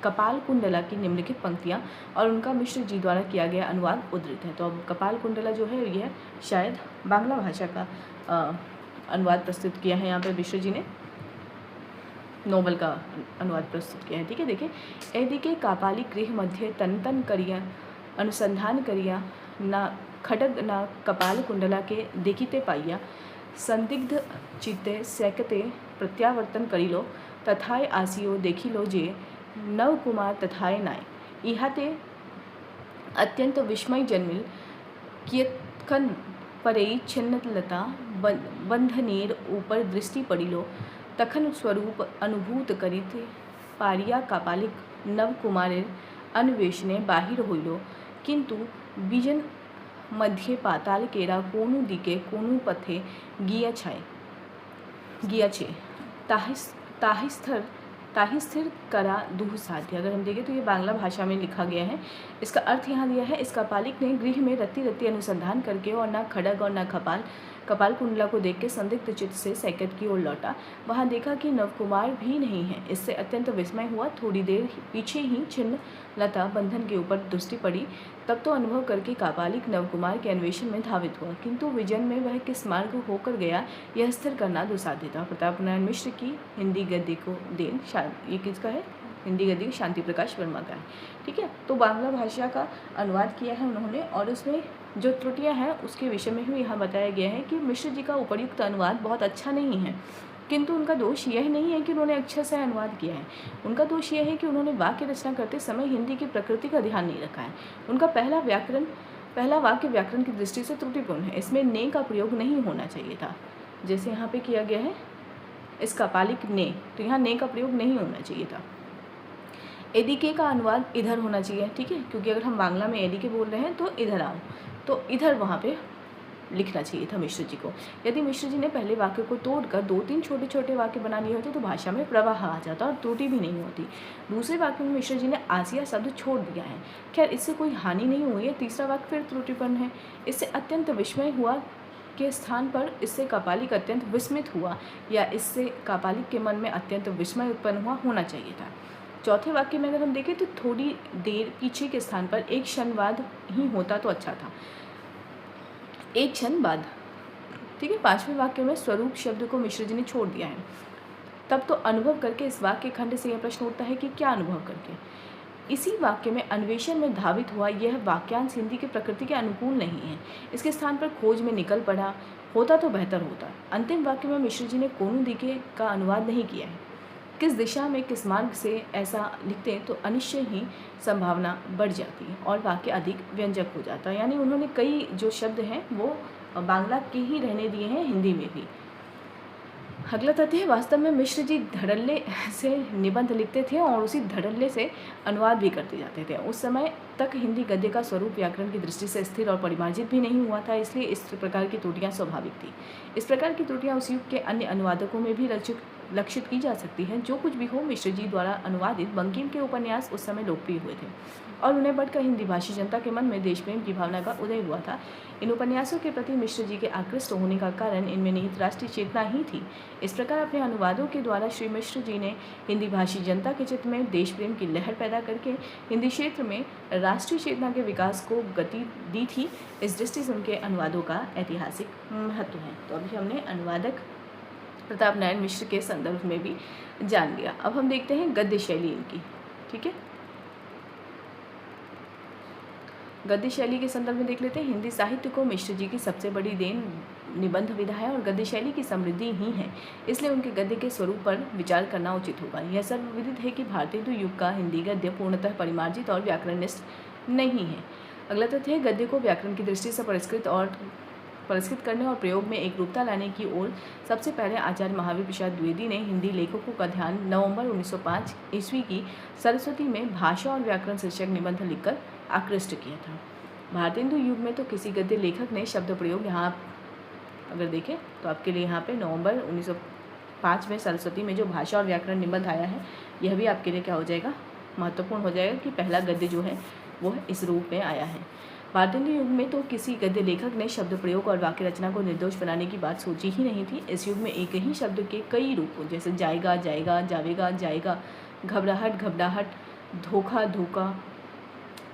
कपाल कुंडला की निम्नलिखित पंक्तियाँ और उनका मिश्र जी द्वारा किया गया अनुवाद उद्धृत है। तो अब कपाल कुंडला जो है, यह शायद बांग्ला भाषा का अनुवाद प्रस्तुत किया है। यहाँ पर मिश्र जी ने नोवेल का अनुवाद प्रस्तुत किया है। ठीक है, देखिए, एदिके कापाली गृह मध्य तन तन करिया अनुसंधान करिया, ना खडग ना कपाल कुंडला के देखिते पाइया, संदिग्ध चित्ते सैकते प्रत्यावर्तन करिलो, तथाय आसियो देखिलो जे नव कुमार तथाय नाय, इहाते अत्यंत विस्मय जन्मिल, कियत्कन परई छिन्नलता बंधनेर ऊपर दृष्टि पड़िलो, तखन स्वरूप अनुभूत करित पारिया कापालिक नव कुमारेर अन्वेषणे बाहिर होइलो, किंतु बीजन मध्य पाताल केरा कोनु दिके कोनु पथे गियाछे ताहि स्थिर करा दुह साध्य। अगर हम देखें तो ये बांग्ला भाषा में लिखा गया है। इसका अर्थ यहाँ दिया है, इसका पालिक ने गृह में रत्ती रत्ती अनुसंधान करके और ना खड़ग और ना कपाल कुंडला को देख के संदिग्ध चित्त से सैकत की ओर लौटा। वहाँ देखा कि नवकुमार भी नहीं है। इससे अत्यंत विस्मय हुआ। थोड़ी देर पीछे ही छिन्न लता बंधन के ऊपर दृष्टि पड़ी, तब तो अनुभव करके कापालिक नवकुमार के अन्वेषण में धावित हुआ, किंतु विजन में वह किस मार्ग होकर गया, यह स्थिर करना दुसाध्य था। प्रताप नारायण मिश्र की हिंदी गद्य को देन, ये किसका है? हिंदी गद्य शांति प्रकाश वर्मा का है। ठीक है, तो बांग्ला भाषा का अनुवाद किया है उन्होंने और उसमें जो त्रुटियां हैं उसके विषय में भी यहाँ बताया गया है कि मिश्र जी का उपर्युक्त अनुवाद बहुत अच्छा नहीं है, किंतु उनका दोष यह नहीं है कि उन्होंने अच्छे से अनुवाद किया है। उनका दोष यह है कि उन्होंने वाक्य रचना करते समय हिंदी की प्रकृति का ध्यान नहीं रखा है। उनका पहला वाक्य व्याकरण की दृष्टि से त्रुटिपूर्ण है। इसमें ने का प्रयोग नहीं होना चाहिए था, जैसे यहाँ पे किया गया है इस कपालिक ने, तो यहाँ ने का प्रयोग नहीं होना चाहिए था। एदिके का अनुवाद इधर होना चाहिए, ठीक है, क्योंकि अगर हम बांग्ला में एदिके बोल रहे हैं तो इधर आओ, तो इधर वहाँ पे लिखना चाहिए था मिश्र जी को। यदि मिश्र जी ने पहले वाक्य को तोड़कर 2-3 छोटे छोटे वाक्य बना लिए होते तो भाषा में प्रवाह आ जाता और त्रुटि भी नहीं होती। दूसरे वाक्य में मिश्र जी ने आसिया शब्द छोड़ दिया है। खैर, इससे कोई हानि नहीं हुई है। तीसरा वाक्य फिर त्रुटिपूर्ण है। इससे अत्यंत विस्मय हुआ के स्थान पर इससे कापालिक अत्यंत विस्मित हुआ, या इससे कापालिक के मन में अत्यंत विस्मय उत्पन्न हुआ होना चाहिए था। चौथे वाक्य में अगर हम देखें तो थोड़ी देर पीछे के स्थान पर एक क्षण बाद ही होता तो अच्छा था, एक क्षण बाद, ठीक है। पांचवें वाक्य में स्वरूप शब्द को मिश्र जी ने छोड़ दिया है। तब तो अनुभव करके इस वाक्य खंड से यह प्रश्न उठता है कि क्या अनुभव करके। इसी वाक्य में अन्वेषण में धावित हुआ यह वाक्यांश हिंदी की प्रकृति के अनुकूल नहीं है। इसके स्थान पर खोज में निकल पड़ा होता तो बेहतर होता। अंतिम वाक्य में मिश्र जी ने कोनु दिखे का अनुवाद नहीं किया है। किस दिशा में किस मार्ग से ऐसा लिखते तो अनिश्चय ही संभावना बढ़ जाती है और वाक्य अधिक व्यंजक हो जाता है। यानी उन्होंने कई जो शब्द हैं वो बांग्ला के ही रहने दिए हैं हिंदी में भी। अगला तथ्य है, वास्तव में मिश्र जी धड़ल्ले से निबंध लिखते थे और उसी धड़ल्ले से अनुवाद भी करते जाते थे। उस समय तक हिंदी गद्य का स्वरूप व्याकरण की दृष्टि से स्थिर और परिमार्जित भी नहीं हुआ था, इसलिए इस प्रकार की त्रुटियां स्वाभाविक थी। इस प्रकार की त्रुटियां उस युग के अन्य अनुवादकों में भी लक्षित की जा सकती हैं। जो कुछ भी हो, मिश्र जी द्वारा अनुवादित बंकिम के उपन्यास उस समय लोकप्रिय हुए थे और उन्हें पढ़कर हिंदी भाषी जनता के मन में देश प्रेम की भावना का उदय हुआ था। इन उपन्यासों के प्रति मिश्र जी के आकृष्ट होने का कारण इनमें निहित राष्ट्रीय चेतना ही थी। इस प्रकार अपने अनुवादों के द्वारा श्री मिश्र जी ने हिंदी भाषी जनता के चित्त में देश प्रेम की लहर पैदा करके हिंदी क्षेत्र में राष्ट्रीय चेतना के विकास को गति दी थी। इस दृष्टि से उनके अनुवादों का ऐतिहासिक महत्व है। तो अभी हमने अनुवादक प्रताप नारायण मिश्र के संदर्भ में भी जान लिया। अब हम देखते हैं गद्य शैली इनकी, ठीक है। गद्य शैली के संदर्भ में देख लेते हैं। हिंदी साहित्य को मिश्र जी की सबसे बड़ी देन निबंध विधा है और गद्य शैली की समृद्धि ही है, इसलिए उनके गद्य के स्वरूप पर विचार करना उचित होगा। यह सर्वविदित है कि भारतीय युग का हिंदी गद्य पूर्णतः परिमार्जित और व्याकरणनिष्ठ नहीं है। अगला तथ्य है, गद्य को व्याकरण की दृष्टि से परिष्कृत करने और प्रयोग में एक रूपता लाने की ओर सबसे पहले आचार्य महावीर प्रसाद द्विवेदी ने हिंदी लेखकों का ध्यान नवंबर 1905 ईस्वी की सरस्वती में भाषा और व्याकरण शीर्षक निबंध लिखकर आकृष्ट किया था। भारतेंदु युग में तो किसी गद्य लेखक ने शब्द प्रयोग, यहाँ अगर देखें तो आपके लिए यहाँ पे नवंबर 1905 में सरस्वती में जो भाषा और व्याकरण निबंध आया है, यह भी आपके लिए क्या हो जाएगा, महत्वपूर्ण हो जाएगा कि पहला गद्य जो है वो इस रूप में आया है। भारतेंदु युग में तो किसी गद्य लेखक ने शब्द प्रयोग और वाक्य रचना को निर्दोष बनाने की बात सोची ही नहीं थी। इस युग में एक ही शब्द के कई रूपों, जैसे जाएगा जाएगा, जावेगा जाएगा, घबराहट घबराहट, धोखा धोखा,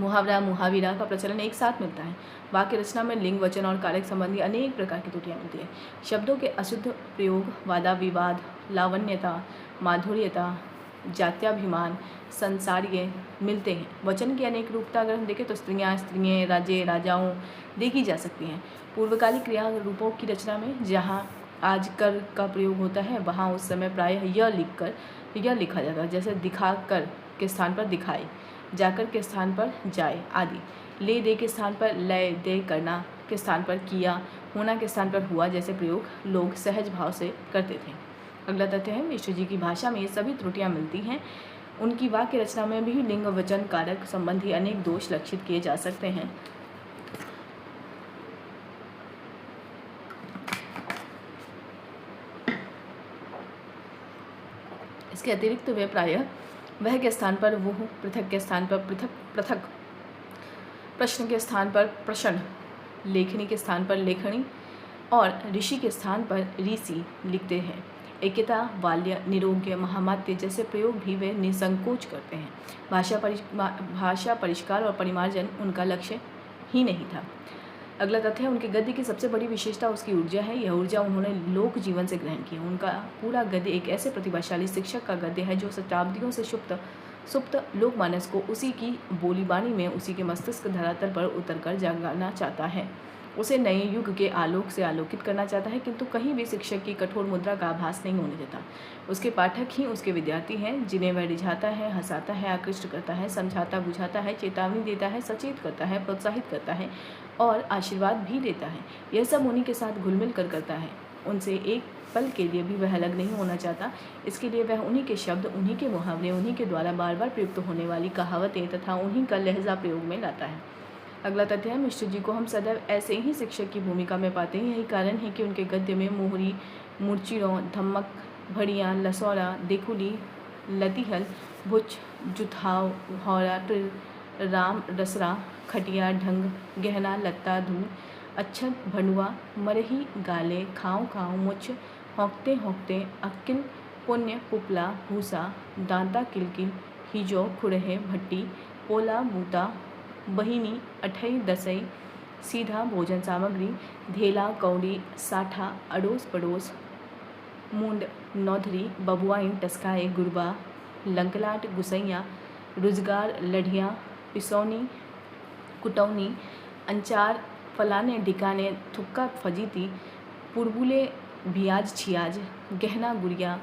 मुहावरा मुहाविरा का प्रचलन एक साथ मिलता है। वाक्य रचना में लिंग, वचन और कारक संबंधी अनेक प्रकार की त्रुटियां मिलती है। शब्दों के अशुद्ध प्रयोग, वादा विवाद, लावण्यता, माधुर्यता, जात्याभिमान, संसारीय मिलते हैं। वचन की अनेक रूपता अगर हम देखें तो स्त्रियाँ स्त्रियाँ, राजे राजाओं देखी जा सकती हैं। पूर्वकालिक क्रिया रूपों की रचना में जहाँ आज कर का प्रयोग होता है, वहाँ उस समय प्रायः यह लिखा जाता है, जैसे दिखा कर के स्थान पर दिखाए, जाकर के स्थान पर जाए आदि। ले दे के स्थान पर लय दे, करना के स्थान पर किया, होना के स्थान पर हुआ जैसे प्रयोग लोग सहज भाव से करते थे। अगला तथ्य है, मिश्र जी की भाषा में ये सभी त्रुटियां मिलती हैं। उनकी वाक्य रचना में भी लिंग, वचन, कारक संबंधी अनेक दोष लक्षित किए जा सकते हैं। इसके अतिरिक्त वे प्रायः वह के स्थान पर वो, पृथक के स्थान पर पृथक, प्रश्न के स्थान पर प्रश्न, लेखनी के स्थान पर लेखनी और ऋषि के स्थान पर ऋषि लिखते हैं। एकता, बाल्य, निरोग्य, महामात्य जैसे प्रयोग भी वे निसंकोच करते हैं। भाषा परिष्कार और परिमार्जन उनका लक्ष्य ही नहीं था। अगला तथ्य है, उनके गद्य की सबसे बड़ी विशेषता उसकी ऊर्जा है। यह ऊर्जा उन्होंने लोक जीवन से ग्रहण की। उनका पूरा गद्य एक ऐसे प्रतिभाशाली शिक्षक का गद्य है जो शताब्दियों से सुप्त लोकमानस को उसी की बोली बानी में, उसी के मस्तिष्क धरातल पर उतरकर जगाना चाहता है, उसे नए युग के आलोक से आलोकित करना चाहता है, किंतु कहीं भी शिक्षक की कठोर मुद्रा का आभास नहीं होने देता। उसके पाठक ही उसके विद्यार्थी हैं, जिन्हें वह रिझाता है, हंसाता है, आकृष्ट करता है, समझाता बुझाता है, चेतावनी देता है, सचेत करता है, प्रोत्साहित करता है और आशीर्वाद भी देता है। यह सब उन्हीं के साथ घुल मिल कर करता है। उनसे एक पल के लिए भी वह अलग नहीं होना चाहता। इसके लिए वह उन्हीं के शब्द, उन्हीं के मुहावरे, उन्हीं के द्वारा बार बार प्रयुक्त होने वाली कहावतें तथा उन्हीं का लहजा प्रयोग में लाता है। अगला तथ्य है, मिश्र जी को हम सदैव ऐसे ही शिक्षक की भूमिका में पाते हैं। यही कारण है कि उनके गद्य में मोहरी, मुर्चिरों, धम्मक, भड़िया, लसौड़ा, देखुली, लतीहल, भुच, जुथाव, हौरा, ट्रिल, राम, रसरा, खटिया, ढंग, गहना, लत्ता, धूल, अच्छत, भंडुआ, मरही, गाले, खाँव खाँव, मुछ, हौंकते हौंकते, अक्किल, पुण्य, पुपला, भूसा, दांता, किलकिल, हिजो, खुरहे, भट्टी, पोला, बूता, बहिनी, अठई, दसई, सीधा, भोजन सामग्री, धेला, कौड़ी, साठा, अड़ोस पड़ोस, मूंड, नौधरी, बबुआइन, टसकाए, गुरबा, लंकलाट, गुसैया, रुजगार, लढ़िया, पिसौनी, कुटौनी, अंचार, फलाने ढिकाने, थुक्का, फजीती, पुरबुले, बियाज, छियाज, गहना, गुड़िया,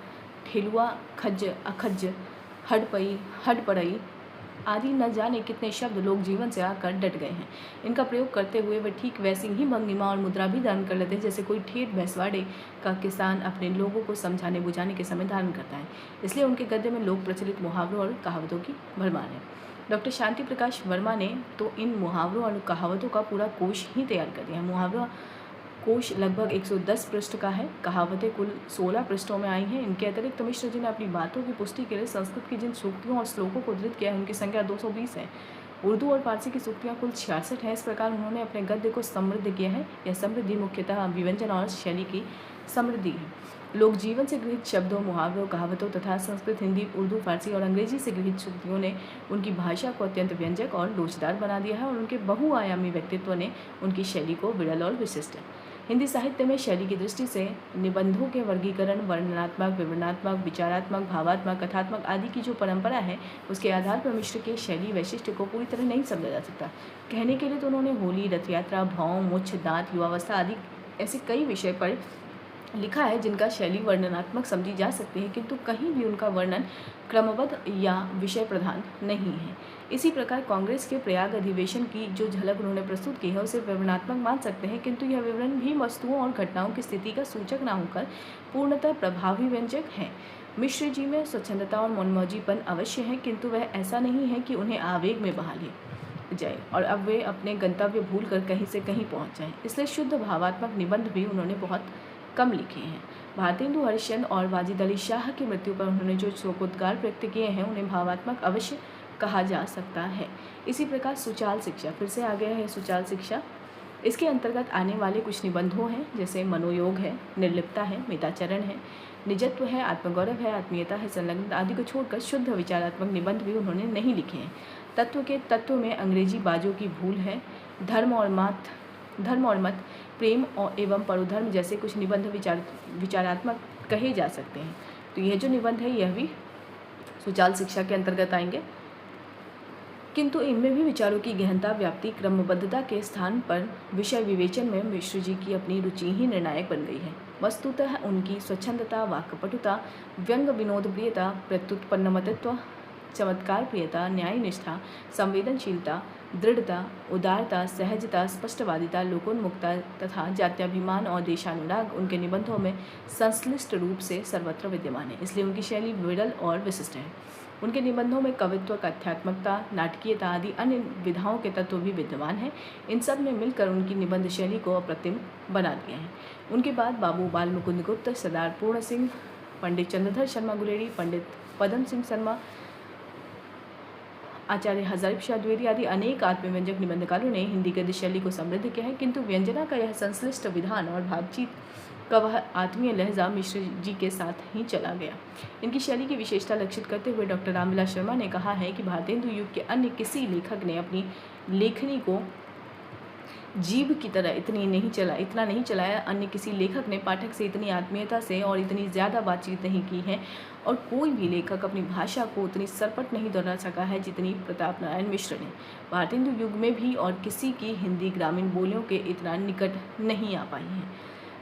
ठेलुआ, खज्ज, अखज्ज, हडपई, हडपड़ई आदि न जाने कितने शब्द लोग जीवन से आकर डट गए हैं। इनका प्रयोग करते हुए वे ठीक वैसी ही भंगिमा और मुद्रा भी धारण कर लेते हैं जैसे कोई ठेठ भैंसवाड़े का किसान अपने लोगों को समझाने बुझाने के समय धारण करता है। इसलिए उनके गद्य में लोक प्रचलित मुहावरों और कहावतों की भरमार है। डॉक्टर शांति प्रकाश वर्मा ने तो इन मुहावरों और कहावतों का पूरा कोश ही तैयार कर दिया है। मुहावरा कोश लगभग 110 पृष्ठ का है। कहावतें कुल 16 पृष्ठों में आई हैं। इनके अतिरिक्त मिश्र जी ने अपनी बातों की पुष्टि के लिए संस्कृत की जिन सूक्तियों और श्लोकों को उद्धृत किया है उनकी संख्या 220 है। उर्दू और फारसी की सूक्तियाँ कुल 66 हैं। इस प्रकार उन्होंने अपने गद्य को समृद्ध किया है। यह समृद्धि मुख्यतः अभिव्यंजन और शैली की समृद्धि है। लोक जीवन से गृहित शब्दों, मुहावरों, कहावतों तथा संस्कृत, हिंदी, उर्दू, फारसी और अंग्रेजी से गृहित सूक्तियों ने उनकी भाषा को अत्यंत व्यंजक और लोचदार बना दिया है और उनके बहुआयामी व्यक्तित्व ने उनकी शैली को विरल और विशिष्ट है। हिंदी साहित्य में शैली की दृष्टि से निबंधों के वर्गीकरण वर्णनात्मक, विवरणात्मक, विचारात्मक, भावात्मक, कथात्मक आदि की जो परंपरा है उसके आधार पर मिश्र के शैली वैशिष्ट्य को पूरी तरह नहीं समझा जा सकता। कहने के लिए तो उन्होंने होली, रथ यात्रा, भौं, मुछ, दांत, युवावस्था आदि ऐसे कई विषय पर लिखा है जिनका शैली वर्णनात्मक समझी जा सकती है, किंतु कहीं भी उनका वर्णन क्रमबद्ध या विषय प्रधान नहीं है। इसी प्रकार कांग्रेस के प्रयाग अधिवेशन की जो झलक उन्होंने प्रस्तुत की है उसे विवरणात्मक मान सकते हैं, किंतु यह विवरण भी वस्तुओं और घटनाओं की स्थिति का सूचक न होकर पूर्णतः प्रभावी व्यंजक है। मिश्र जी में स्वच्छंदता और मनमौजीपन अवश्य है, किंतु वह ऐसा नहीं है कि उन्हें आवेग में बहा ले जाए और अब वे अपने गंतव्य भूल कर कहीं से कहीं पहुँच जाएँ। इसलिए शुद्ध भावात्मक निबंध भी उन्होंने बहुत कम लिखे हैं। भारतेंदु हरिश्चंद्र और वाजिद अली शाह की मृत्यु पर उन्होंने जो शोकोद्गार व्यक्त किए हैं उन्हें भावात्मक अवश्य कहा जा सकता है। इसी प्रकार सुचाल शिक्षा, फिर से आ गया है सुचाल शिक्षा। इसके अंतर्गत आने वाले कुछ निबंधों हैं जैसे मनोयोग है, निर्लिप्तता है, मिताचरण है, निजत्व है, आत्मगौरव है, आत्मीयता है, संलग्न आदि को छोड़कर शुद्ध विचारात्मक निबंध भी उन्होंने नहीं लिखे हैं। तत्व के तत्व में अंग्रेजी बाजों की भूल है। धर्म और मत, प्रेम और एवं परोधर्म जैसे कुछ निबंध विचारात्मक कहे जा सकते हैं। तो यह जो निबंध है यह भी सुचाल शिक्षा के अंतर्गत आएंगे, किंतु इनमें भी विचारों की गहनता, व्याप्ति, क्रमबद्धता के स्थान पर विषय विवेचन में मिश्र जी की अपनी रुचि ही निर्णायक बन गई है। वस्तुतः उनकी स्वच्छंदता, वाक्पटुता, व्यंग विनोद प्रियता, प्रत्युत्पन्नमतित्व, चमत्कार प्रियता, न्याय निष्ठा, संवेदनशीलता, दृढ़ता, उदारता, सहजता, स्पष्टवादिता, लोकोन्मुखता तथा जात्याभिमान और देशानुराग उनके निबंधों में संश्लिष्ट रूप से सर्वत्र विद्यमान है। इसलिए उनकी शैली विरल और विशिष्ट है। उनके निबंधों में कवित्व, कथ्यात्मकता, नाटकीयता आदि अन्य विधाओं के तत्व भी विद्यमान हैं। इन सब ने मिलकर उनकी निबंध शैली को अप्रतिम बना दिया है। उनके बाद बाबू बाल मुकुंद गुप्त, सरदार पूर्ण सिंह, पंडित चंद्रधर शर्मा गुलेरी, पंडित पदम सिंह शर्मा, आचार्य हजारी प्रसाद द्विवेदी आदि अनेक आत्मव्यंजक निबंधकारों ने हिंदी गद्य शैली को समृद्ध किया है, किंतु व्यंजना का यह संश्लिष्ट विधान और बातचीत का वह आत्मीय लहजा मिश्र जी के साथ ही चला गया। इनकी शैली की विशेषता लक्षित करते हुए डॉक्टर रामविलास शर्मा ने कहा है कि भारतेंदु युग के अन्य किसी लेखक ने अपनी लेखनी को जीव की तरह इतना नहीं चलाया। अन्य किसी लेखक ने पाठक से इतनी आत्मीयता से और इतनी ज़्यादा बातचीत नहीं की है और कोई भी लेखक अपनी भाषा को उतनी सरपट नहीं दोहरा सका है जितनी प्रताप नारायण मिश्र ने। भारतेंदु युग में भी और किसी की हिंदी ग्रामीण बोलियों के इतना निकट नहीं आ पाई हैं।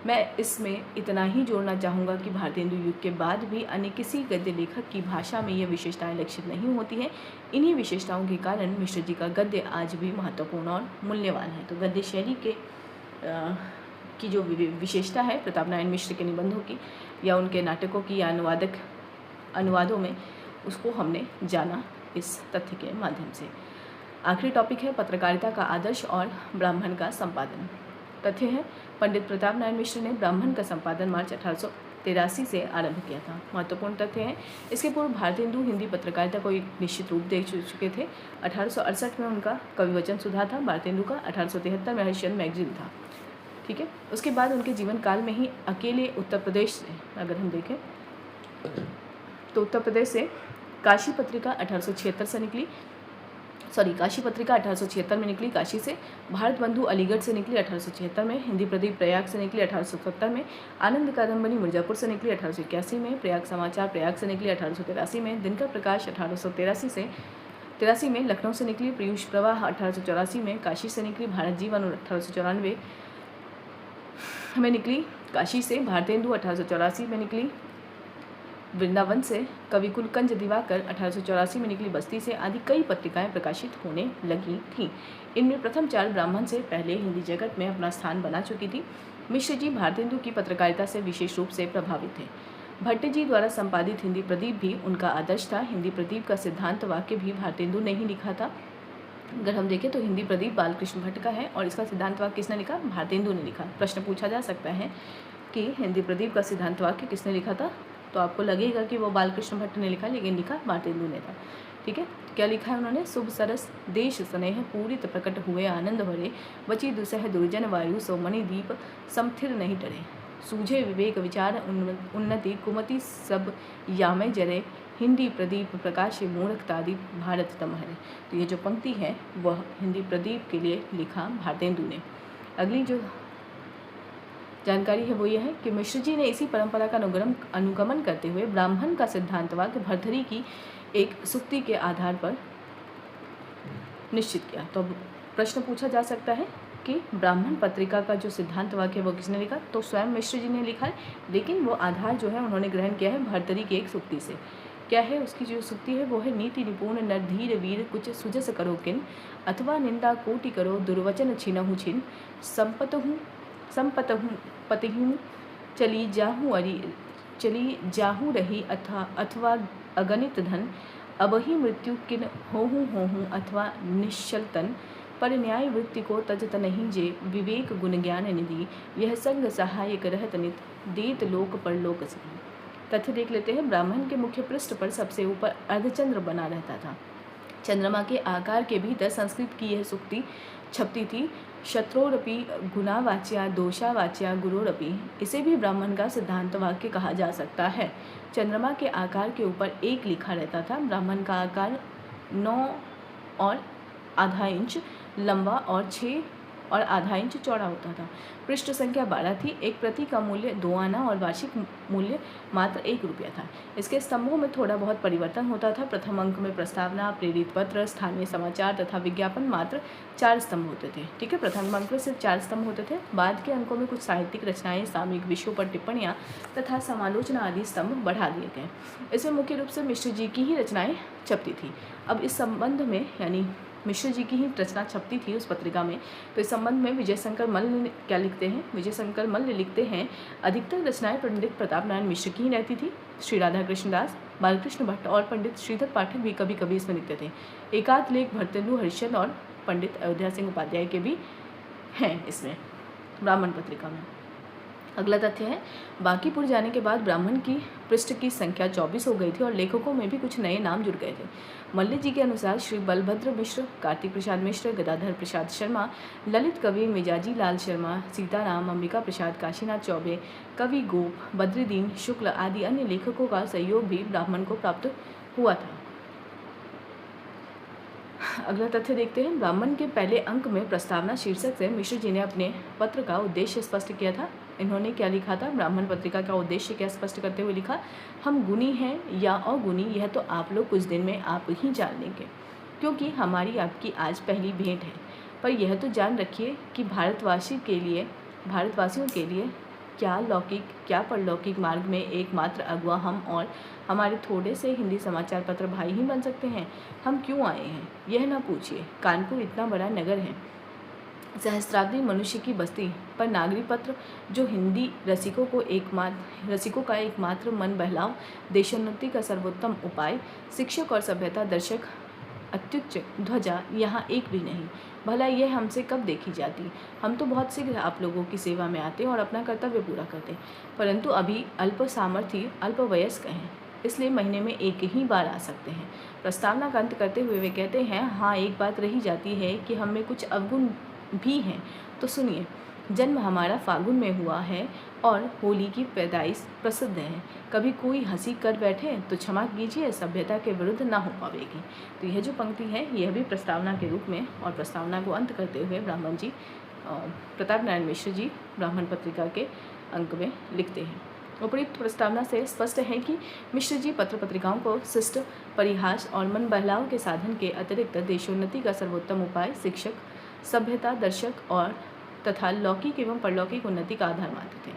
मैं इसमें इतना ही जोड़ना चाहूँगा कि भारतेंदु युग के बाद भी अन्य किसी गद्य लेखक की भाषा में यह विशेषताएं लक्षित नहीं होती हैं। इन्हीं विशेषताओं के कारण मिश्र जी का गद्य आज भी महत्वपूर्ण और मूल्यवान है। तो गद्य शैली के की जो विशेषता है प्रताप नारायण मिश्र के निबंधों की या उनके नाटकों की या अनुवादों में, उसको हमने जाना इस तथ्य के माध्यम से। आखिरी टॉपिक है पत्रकारिता का आदर्श और ब्राह्मण का संपादन। तथ्य है पंडित प्रताप नारायण मिश्र ने ब्राह्मण का संपादन मार्च 1883 से आरंभ किया था। महत्वपूर्ण तथ्य है इसके पूर्व भारतीय हिंदू हिंदी पत्रकारिता को एक निश्चित रूप दे चुके थे। 1868 में उनका कविवचन सुधा था भारतीय हिंदू का, 1873 में हरिश्चंद्र मैगजीन था। ठीक है, उसके बाद उनके जीवन काल में ही अकेले उत्तर प्रदेश से अगर हम देखें तो उत्तर प्रदेश से काशी पत्रिका 1876 से निकली, काशी पत्रिका 1876 में निकली काशी से, भारत बंधु अलीगढ़ से निकली 1876 में, हिंदी प्रदीप प्रयाग से निकली 1870 में, आनंद कादम्बनी मिर्जापुर से निकली 1881 में, प्रयाग समाचार प्रयाग से निकली 1883 में, दिनकर प्रकाश 1883 में, लखनऊ से निकली पीयूष प्रवाह 1884 में, काशी से निकली भारत जीवन 1894 में निकली काशी से, भारतीय हिंदू 1884 में निकली वृंदावन से, कविकुल कंज दिवाकर 1884 में निकली बस्ती से, आदि कई पत्रिकाएं प्रकाशित होने लगी थीं। इनमें प्रथम 4 ब्राह्मण से पहले हिंदी जगत में अपना स्थान बना चुकी थी। मिश्र जी भारतीय हिंदू की पत्रकारिता से विशेष रूप से प्रभावित थे। भट्ट जी द्वारा संपादित हिंदी प्रदीप भी उनका आदर्श था। हिंदी प्रदीप का सिद्धांत वाक्य भी भारतीय हिंदू ने ही लिखा था। अगर हम देखें तो हिंदी प्रदीप बालकृष्ण भट्ट का है और इसका सिद्धांत वाक्य किसने लिखा? भारतीय हिंदू ने लिखा। प्रश्न पूछा जा सकता है कि हिंदी प्रदीप का सिद्धांत वाक्य किसने लिखा था, तो आपको लगेगा कि वो बालकृष्ण भट्ट ने लिखा, लेकिन लिखा भारतीय हिंदू ने था। ठीक है, क्या लिखा है उन्होंने? शुभ सरस देश स्नेह पूरित प्रकट हुए आनंद भरे, बची दुसह दुर्जन वायु सो मणि दीप समथिर नहीं डरे, सूझे विवेक विचार उन्नति कुमति सब यामे जरे, हिंदी प्रदीप प्रकाश मूर्खतादि भारत तमहरे। तो ये जो पंक्ति है वह हिंदी प्रदीप के लिए लिखा भारतीय हिंदू ने। अगली जो जानकारी है वो ये है कि मिश्र जी ने इसी परंपरा का अनुगमन करते हुए ब्राह्मण का सिद्धांत वाक्य भर्तृहरि की एक सूक्ति के आधार पर निश्चित किया। तो अब प्रश्न पूछा जा सकता है कि ब्राह्मण पत्रिका का जो सिद्धांत वाक्य है वो किसने लिखा? तो स्वयं मिश्र जी ने लिखा है, लेकिन वो आधार जो है उन्होंने ग्रहण किया है भर्तृहरि की एक सूक्ति से। क्या है उसकी जो सूक्ति है? वो है नीति निपुण नर धीर वीर कुछ सुजस करो किन, अथवा निंदा कोटि करो दुर्वचन छीनहु छिन, संपतहु पतिहूँ चली जाहू रही अथवा अगणित धन, अबही मृत्यु किन होहूँ अथवा निश्चलतन, पर न्याय वृत्ति को तजत नहीं जे विवेक गुण ज्ञान निधि, यह संग सहायक रहत नित देत लोक पर लोक सही। तथ्य देख लेते हैं। ब्राह्मण के मुख्य पृष्ठ पर सबसे ऊपर अर्धचंद्र बना रहता था। चंद्रमा के आकार के भीतर संस्कृत की यह सूक्ति छपती थी। शत्रोरपि गुणावाच्या दोषावाच्या गुरोरपि, इसे भी ब्राह्मण का सिद्धांत वाक्य कहा जा सकता है। चंद्रमा के आकार के ऊपर 1 लिखा रहता था। ब्राह्मण का आकार 9 और आधा इंच लंबा और 6 और आधा इंच चौड़ा होता था। पृष्ठ संख्या 12 थी। एक प्रति का मूल्य 2 आना और वार्षिक मूल्य मात्र 1 रुपया था। इसके स्तंभों में थोड़ा बहुत परिवर्तन होता था। प्रथम अंक में प्रस्तावना, प्रेरित पत्र, स्थानीय समाचार तथा विज्ञापन मात्र 4 स्तंभ होते थे। ठीक है, प्रथम अंक में सिर्फ 4 स्तंभ होते थे। बाद के अंकों में कुछ साहित्यिक रचनाएं, सामयिक विषयों पर टिप्पणियाँ तथा समालोचना आदि स्तंभ बढ़ा दिए गए। इसमें मुख्य रूप से मिश्र जी की ही रचनाएँ छपती थी। अब इस संबंध में यानी मिश्र जी की ही रचना छपती थी उस पत्रिका में, तो इस संबंध में विजय शंकर मल्ल क्या लिखते हैं? विजय शंकर मल्ल लिखते हैं, अधिकतर रचनाएं पंडित प्रताप नारायण मिश्र की ही रहती थी। श्री राधा कृष्ण दास, बालकृष्ण भट्ट और पंडित श्रीधर पाठक भी कभी कभी इसमें लिखते थे। एकाध लेख भर्तृहरि, हरिश्चंद्र और पंडित अयोध्या सिंह उपाध्याय के भी हैं इसमें ब्राह्मण पत्रिका में। अगला तथ्य है, बांकीपुर जाने के बाद ब्राह्मण की पृष्ठ की संख्या 24 हो गई थी और लेखकों में भी कुछ नए नाम जुड़ गए थे। मल्ल जी के अनुसार श्री बलभद्र मिश्र, कार्तिक प्रसाद मिश्र, गदाधर प्रसाद शर्मा, ललित कवि मिजाजी लाल शर्मा, सीताराम, अंबिका प्रसाद, काशीनाथ चौबे, कवि गोप, बद्रुद्दीन शुक्ल आदि अन्य लेखकों का सहयोग भी ब्राह्मण को प्राप्त हुआ था। अगला तथ्य देखते हैं। ब्राह्मण के पहले अंक में प्रस्तावना शीर्षक से मिश्र जी ने अपने पत्र का उद्देश्य स्पष्ट किया था। इन्होंने क्या लिखा था? ब्राह्मण पत्रिका का उद्देश्य क्या स्पष्ट करते हुए लिखा, हम गुणी हैं या अगुणी यह तो आप लोग कुछ दिन में आप ही जान लेंगे, क्योंकि हमारी आपकी आज पहली भेंट है। पर यह तो जान रखिए कि भारतवासियों के लिए क्या लौकिक क्या परलौकिक मार्ग में एकमात्र अगुआ हम और हमारे थोड़े से हिंदी समाचार पत्र भाई ही बन सकते हैं। हम क्यों आए हैं यह ना पूछिए। कानपुर इतना बड़ा नगर है सहस्त्राब्दी मनुष्य की बस्ती पर नागरिक पत्र, जो हिंदी रसिकों का एकमात्र मन बहलाव, देशोन्नति का सर्वोत्तम उपाय, शिक्षक और सभ्यता दर्शक, अत्युच्च ध्वजा यहाँ एक भी नहीं। भला यह हमसे कब देखी जाती। हम तो बहुत शीघ्र आप लोगों की सेवा में आते और अपना कर्तव्य पूरा करते, परंतु अभी अल्प सामर्थ्य अल्प वयस्क हैं, इसलिए महीने में एक ही बार आ सकते हैं। प्रस्तावना का अंत करते हुए वे कहते हैं, हाँ एक बात रही जाती है कि हम में कुछ अवगुण भी हैं, तो सुनिए। जन्म हमारा फागुन में हुआ है और होली की पैदाइश प्रसिद्ध है। कभी कोई हंसी कर बैठे तो क्षमा कीजिए, सभ्यता के विरुद्ध ना हो पावेगी। तो यह जो पंक्ति है यह भी प्रस्तावना के रूप में, और प्रस्तावना को अंत करते हुए ब्राह्मण जी प्रताप नारायण मिश्र जी ब्राह्मण पत्रिका के अंक में लिखते हैं। उपयुक्त प्रस्तावना से स्पष्ट है कि मिश्र जी पत्र पत्रिकाओं को शिष्ट, परिहास और मन बहलाव के साधन के अतिरिक्त देशोन्नति का सर्वोत्तम उपाय, शिक्षक, सभ्यता दर्शक और तथा लौकिक एवं परलौकिक उन्नति का आधार मानते थे।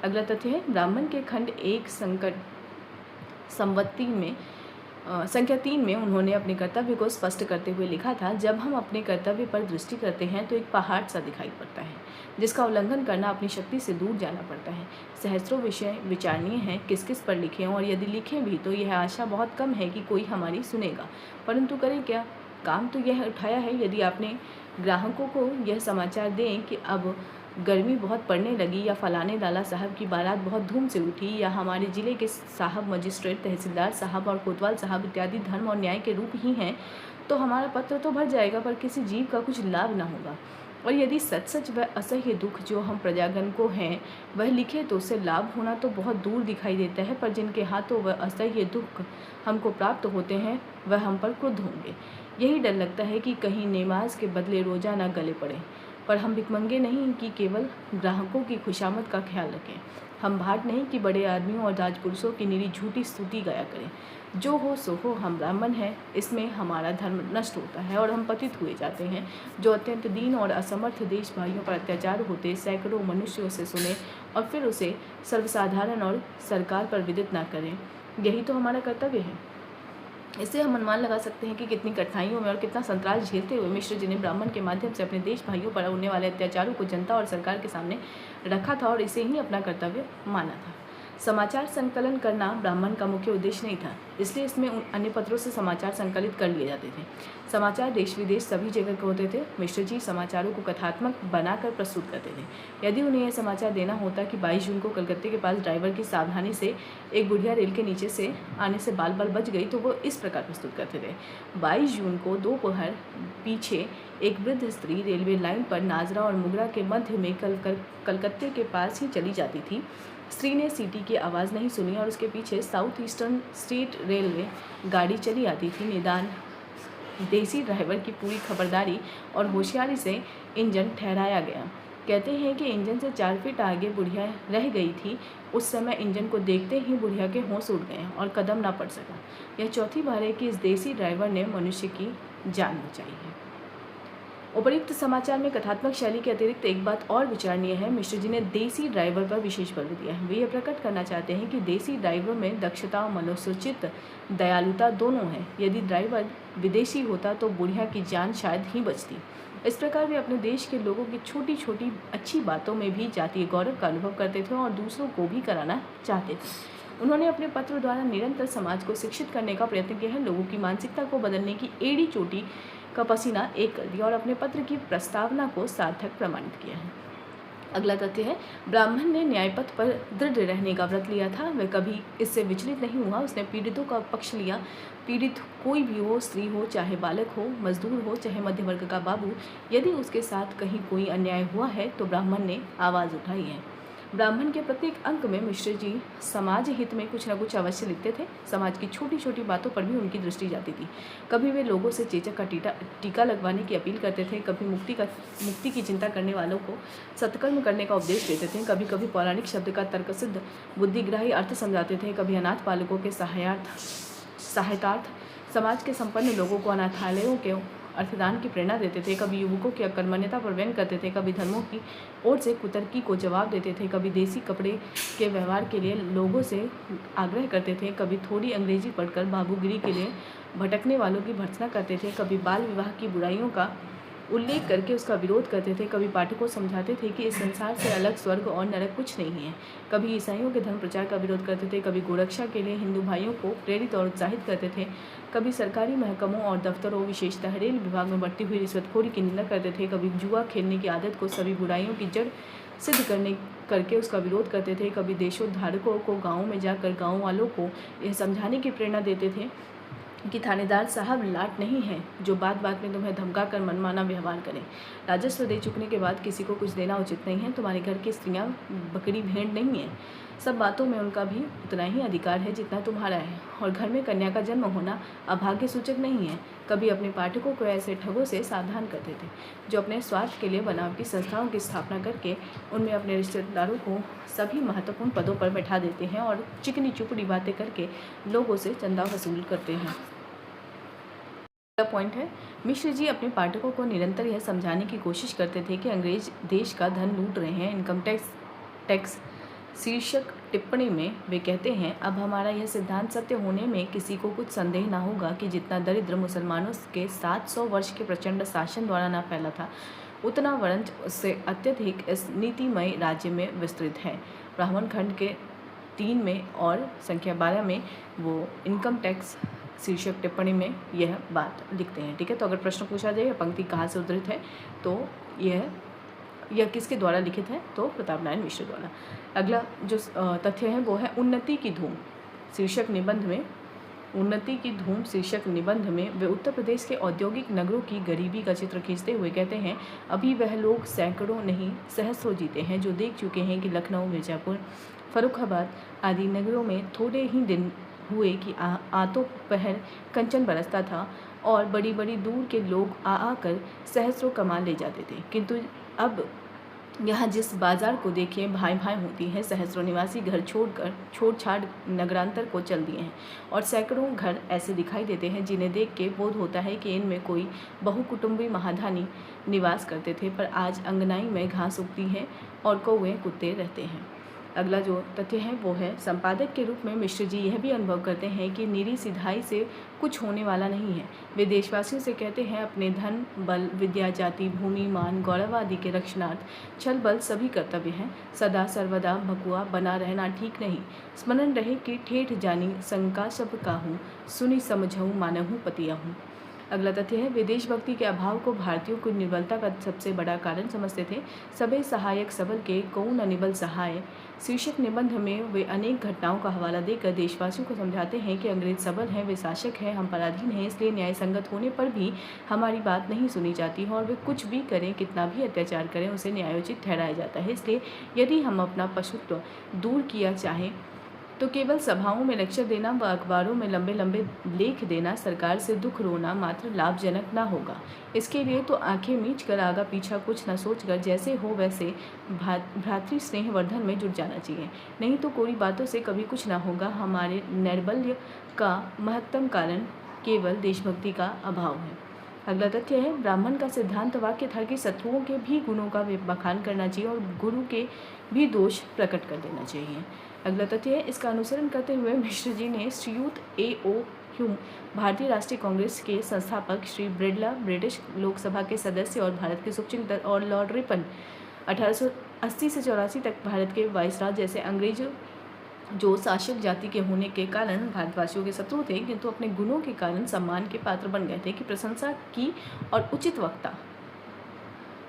अगला तथ्य है, ब्राह्मण के खंड 1 संख्या 3 में उन्होंने अपने कर्तव्य को स्पष्ट करते हुए लिखा था, जब हम अपने कर्तव्य पर दृष्टि करते हैं तो एक पहाड़ सा दिखाई पड़ता है, जिसका उल्लंघन करना अपनी शक्ति से दूर जाना पड़ता है। सहस्त्रों विषय विचारणीय हैं, किस किस पर लिखें, और यदि लिखें भी तो यह आशा बहुत कम है कि कोई हमारी सुनेगा, परंतु करें क्या। काम तो यह उठाया है, यदि आपने ग्राहकों को यह समाचार दें कि अब गर्मी बहुत पड़ने लगी, या फलाने लाला साहब की बारात बहुत धूम से उठी, या हमारे ज़िले के साहब मजिस्ट्रेट, तहसीलदार साहब और कोतवाल साहब इत्यादि धर्म और न्याय के रूप ही हैं, तो हमारा पत्र तो भर जाएगा, पर किसी जीव का कुछ लाभ न होगा। और यदि सच सच वह असह्य दुख जो हम प्रजागण को हैं वह लिखे तो उससे लाभ होना तो बहुत दूर दिखाई देता है, पर जिनके हाथों वह असह्य दुख हमको प्राप्त होते हैं वह हम पर क्रुद्ध होंगे। यही डर लगता है कि कहीं नमाज के बदले रोज़ा ना गले पड़े। पर हम भिखमंगे नहीं कि केवल ग्राहकों की खुशामद का ख्याल रखें। हम भाट नहीं कि बड़े आदमियों और राजपुरुषों की निरी झूठी स्तुति गाया करें। जो हो सो हो, हम ब्राह्मण हैं, इसमें हमारा धर्म नष्ट होता है और हम पतित हुए जाते हैं। जो अत्यंत दीन और असमर्थ देश भाइयों पर अत्याचार होते सैकड़ों मनुष्यों से सुने और फिर उसे सर्वसाधारण और सरकार पर विदित ना करें, यही तो हमारा कर्तव्य है। इससे हम अनुमान लगा सकते हैं कि कितनी कठिनाइयों में और कितना संतरास झेलते हुए मिश्र जी ने ब्राह्मण के माध्यम से अपने देश भाइयों पर होने वाले अत्याचारों को जनता और सरकार के सामने रखा था और इसे ही अपना कर्तव्य माना था। समाचार संकलन करना ब्राह्मण का मुख्य उद्देश्य नहीं था, इसलिए इसमें अन्य पत्रों से समाचार संकलित कर लिए जाते थे। समाचार देश विदेश सभी जगह के होते थे। मिश्र जी समाचारों को कथात्मक बनाकर प्रस्तुत करते थे। यदि उन्हें यह समाचार देना होता कि 22 जून को कलकत्ते के पास ड्राइवर की सावधानी से एक बुढ़िया रेल के नीचे से आने से बाल बाल बच गई, तो वो इस प्रकार प्रस्तुत करते थे। 22 जून को दोपहर पीछे एक वृद्ध स्त्री रेलवे लाइन पर नाजरा और मुगरा के मध्य में कलकत्ते के पास ही चली जाती थी। स्त्री ने सीटी की आवाज़ नहीं सुनी और उसके पीछे साउथ ईस्टर्न स्टेट रेलवे गाड़ी चली आती थी। निदान देसी ड्राइवर की पूरी खबरदारी और होशियारी से इंजन ठहराया गया। कहते हैं कि इंजन से 4 फीट आगे बुढ़िया रह गई थी। उस समय इंजन को देखते ही बुढ़िया के होश उड़ गए और कदम ना पड़ सका। यह चौथी बार है कि इस देसी ड्राइवर ने मनुष्य की जान बचाई है। उपर्युक्त समाचार में कथात्मक शैली के अतिरिक्त एक बात और विचारणीय है। मिश्र जी ने देसी ड्राइवर पर विशेष बल दिया है। वे यह प्रकट करना चाहते हैं कि देसी ड्राइवर में दक्षता और मनोसूचित दयालुता दोनों है। यदि ड्राइवर विदेशी होता तो बुढ़िया की जान शायद ही बचती। इस प्रकार वे अपने देश के लोगों की छोटी छोटी अच्छी बातों में भी जातीय गौरव का अनुभव करते थे और दूसरों को भी कराना चाहते थे। उन्होंने अपने पत्र द्वारा निरंतर समाज को शिक्षित करने का प्रयत्न किया है। लोगों की मानसिकता को बदलने की एड़ी चोटी का पसीना एक कर दिया और अपने पत्र की प्रस्तावना को सार्थक प्रमाणित किया है। अगला तथ्य है, ब्राह्मण ने न्यायपथ पर दृढ़ रहने का व्रत लिया था। वह कभी इससे विचलित नहीं हुआ। उसने पीड़ितों का पक्ष लिया। पीड़ित कोई भी हो, स्त्री हो, चाहे बालक हो, मजदूर हो, चाहे मध्य वर्ग का बाबू, यदि उसके साथ कहीं कोई अन्याय हुआ है तो ब्राह्मण ने आवाज़ उठाई है। ब्राह्मण के प्रत्येक अंक में मिश्र जी समाज हित में कुछ न कुछ अवश्य लिखते थे। समाज की छोटी छोटी बातों पर भी उनकी दृष्टि जाती थी। कभी वे लोगों से चेचक का टीका लगवाने की अपील करते थे, कभी मुक्ति की चिंता करने वालों को सत्कर्म करने का उपदेश देते थे, कभी कभी पौराणिक शब्द का तर्कसिद्ध बुद्धिग्राही अर्थ समझाते थे, कभी अनाथ बालकों के सहायतार्थ समाज के संपन्न लोगों को अनाथालयों के अर्थदान की प्रेरणा देते थे, कभी युवकों की अकर्मण्यता पर व्यंग करते थे, कभी धर्मों की ओर से कुतर्की को जवाब देते थे, कभी देसी कपड़े के व्यवहार के लिए लोगों से आग्रह करते थे, कभी थोड़ी अंग्रेजी पढ़कर बाबूगिरी के लिए भटकने वालों की भर्त्सना करते थे, कभी बाल विवाह की बुराइयों का उल्लेख करके उसका विरोध करते थे। कभी पाठकों को समझाते थे कि इस संसार से अलग स्वर्ग और नरक कुछ नहीं है। कभी ईसाइयों के धर्म प्रचार का विरोध करते थे। कभी गोरक्षा के लिए हिंदू भाइयों को प्रेरित और उत्साहित करते थे। कभी सरकारी महकमों और दफ्तरों, विशेषतः रेल विभाग में बढ़ती हुई रिश्वतखोरी की निंदा करते थे। कभी जुआ खेलने की आदत को सभी बुराइयों की जड़ सिद्ध करके उसका विरोध करते थे। कभी देशोद्धारकों को गाँव में जाकर गाँव वालों को यह समझाने की प्रेरणा देते थे कि थानेदार साहब लाट नहीं है जो बात बात में तुम्हें धमका कर मनमाना व्यवहार करें। राजस्व दे चुकने के बाद किसी को कुछ देना उचित नहीं है। तुम्हारे घर की स्त्रियां बकरी भेड़ नहीं है। सब बातों में उनका भी उतना ही अधिकार है जितना तुम्हारा है। और घर में कन्या का जन्म होना अभाग्य सूचक नहीं है। कभी अपने पाठकों को ऐसे ठगों से सावधान करते थे जो अपने स्वार्थ के लिए बनावटी संस्थाओं की स्थापना करके उनमें अपने रिश्तेदारों को सभी महत्वपूर्ण पदों पर बैठा देते हैं और चिकनी चुपड़ी बातें करके लोगों से चंदा वसूल करते हैं। पॉइंट है, मिश्र जी अपने पाठकों को निरंतर यह समझाने की कोशिश करते थे कि अंग्रेज देश का धन लूट रहे हैं। इनकम टैक्स शीर्षक टिप्पणी में वे कहते हैं, अब हमारा यह सिद्धांत सत्य होने में किसी को कुछ संदेह न होगा कि जितना दरिद्र मुसलमानों के 700 वर्ष के प्रचंड शासन द्वारा न फैला था, उतना वरंच उससे अत्यधिक इस नीतिमय राज्य में विस्तृत है। ब्राह्मण खंड के 3 में और संख्या 12 में वो इनकम टैक्स शीर्षक टिप्पणी में यह बात लिखते हैं। ठीक है, तो अगर प्रश्न पूछा जाए पंक्ति कहाँ से उद्धृत है तो यह किसके द्वारा लिखित है, तो प्रताप नारायण मिश्र द्वारा। अगला जो तथ्य है वो है उन्नति की धूम शीर्षक निबंध में। उन्नति की धूम शीर्षक निबंध में वे उत्तर प्रदेश के औद्योगिक नगरों की गरीबी का चित्र खींचते हुए कहते हैं, अभी वह लोग सैकड़ों नहीं सहस्रों जीते हैं जो देख चुके हैं कि लखनऊ, मिर्ज़ापुर, फर्रुखाबाद आदि नगरों में थोड़े ही दिन हुए कि आतों पहर कंचन बरसता था और बड़ी बड़ी दूर के लोग आकर सहस्रों कमा ले जाते थे। किंतु अब यहाँ जिस बाजार को देखिए भाई भाई होती है। सहस्रों निवासी घर छोड़ छाड़ नगरांतर को चल दिए हैं और सैकड़ों घर ऐसे दिखाई देते हैं जिन्हें देख के बोध होता है कि इनमें कोई बहुकुटुंबी महाधानी निवास करते थे, पर आज अंगनाई में घास उगती है और कौवे कुत्ते रहते हैं। अगला जो तथ्य है वो है, संपादक के रूप में मिश्र जी यह भी अनुभव करते हैं कि निरी सिधाई से कुछ होने वाला नहीं है। वे देशवासियों से कहते हैं, अपने धन, बल, विद्या, जाति, भूमि, मान, गौरव आदि के रक्षणार्थ छल बल सभी कर्तव्य हैं। सदा सर्वदा भकुआ बना रहना ठीक नहीं। स्मरण रहे कि ठेठ जानी शंका सब काहूँ, सुनी समझऊँ मानहूँ पतिया हूँ। अगला तथ्य है, वे देशभक्ति के अभाव को भारतीयों की निर्बलता का सबसे बड़ा कारण समझते थे। सबे सहायक सबल के कौन अनिबल सहाय शीर्षक निबंध में वे अनेक घटनाओं का हवाला देकर देशवासियों को समझाते हैं कि अंग्रेज सबल हैं, वे शासक हैं, हम पराधीन हैं, इसलिए न्याय संगत होने पर भी हमारी बात नहीं सुनी जाती है और वे कुछ भी करें, कितना भी अत्याचार करें, उसे न्यायोचित ठहराया जाता है। इसलिए यदि हम अपना पशुत्व दूर किया चाहें तो केवल सभाओं में लेक्चर देना व अखबारों में लंबे लंबे लेख देना, सरकार से दुख रोना मात्र लाभजनक ना होगा। इसके लिए तो आंखें मीच कर आगा पीछा कुछ न सोचकर जैसे हो वैसे भ्रातृ स्नेहवर्धन में जुट जाना चाहिए, नहीं तो कोई बातों से कभी कुछ ना होगा। हमारे नैर्बल्य का महत्तम कारण केवल देशभक्ति का अभाव है। अगला तथ्य है, ब्राह्मण का सिद्धांत वाक्य था कि शत्रुओं के भी गुणों का बखान करना चाहिए और गुरु के भी दोष प्रकट कर देना चाहिए। अगला तथ्य है, इसका अनुसरण करते हुए मिश्र जी ने श्रीयुत A.O. ह्यूम, भारतीय राष्ट्रीय कांग्रेस के संस्थापक, श्री ब्रिडला, ब्रिटिश लोकसभा के सदस्य और भारत के शुभचिंतक, और लॉर्ड रिपन 1880 से 84 तक भारत के वाइसराय जैसे अंग्रेज जो शासक जाति के होने के कारण भारतवासियों के शत्रु थे, किंतु अपने गुणों के कारण सम्मान के पात्र बन गए थे, की प्रशंसा की और उचित वक्ता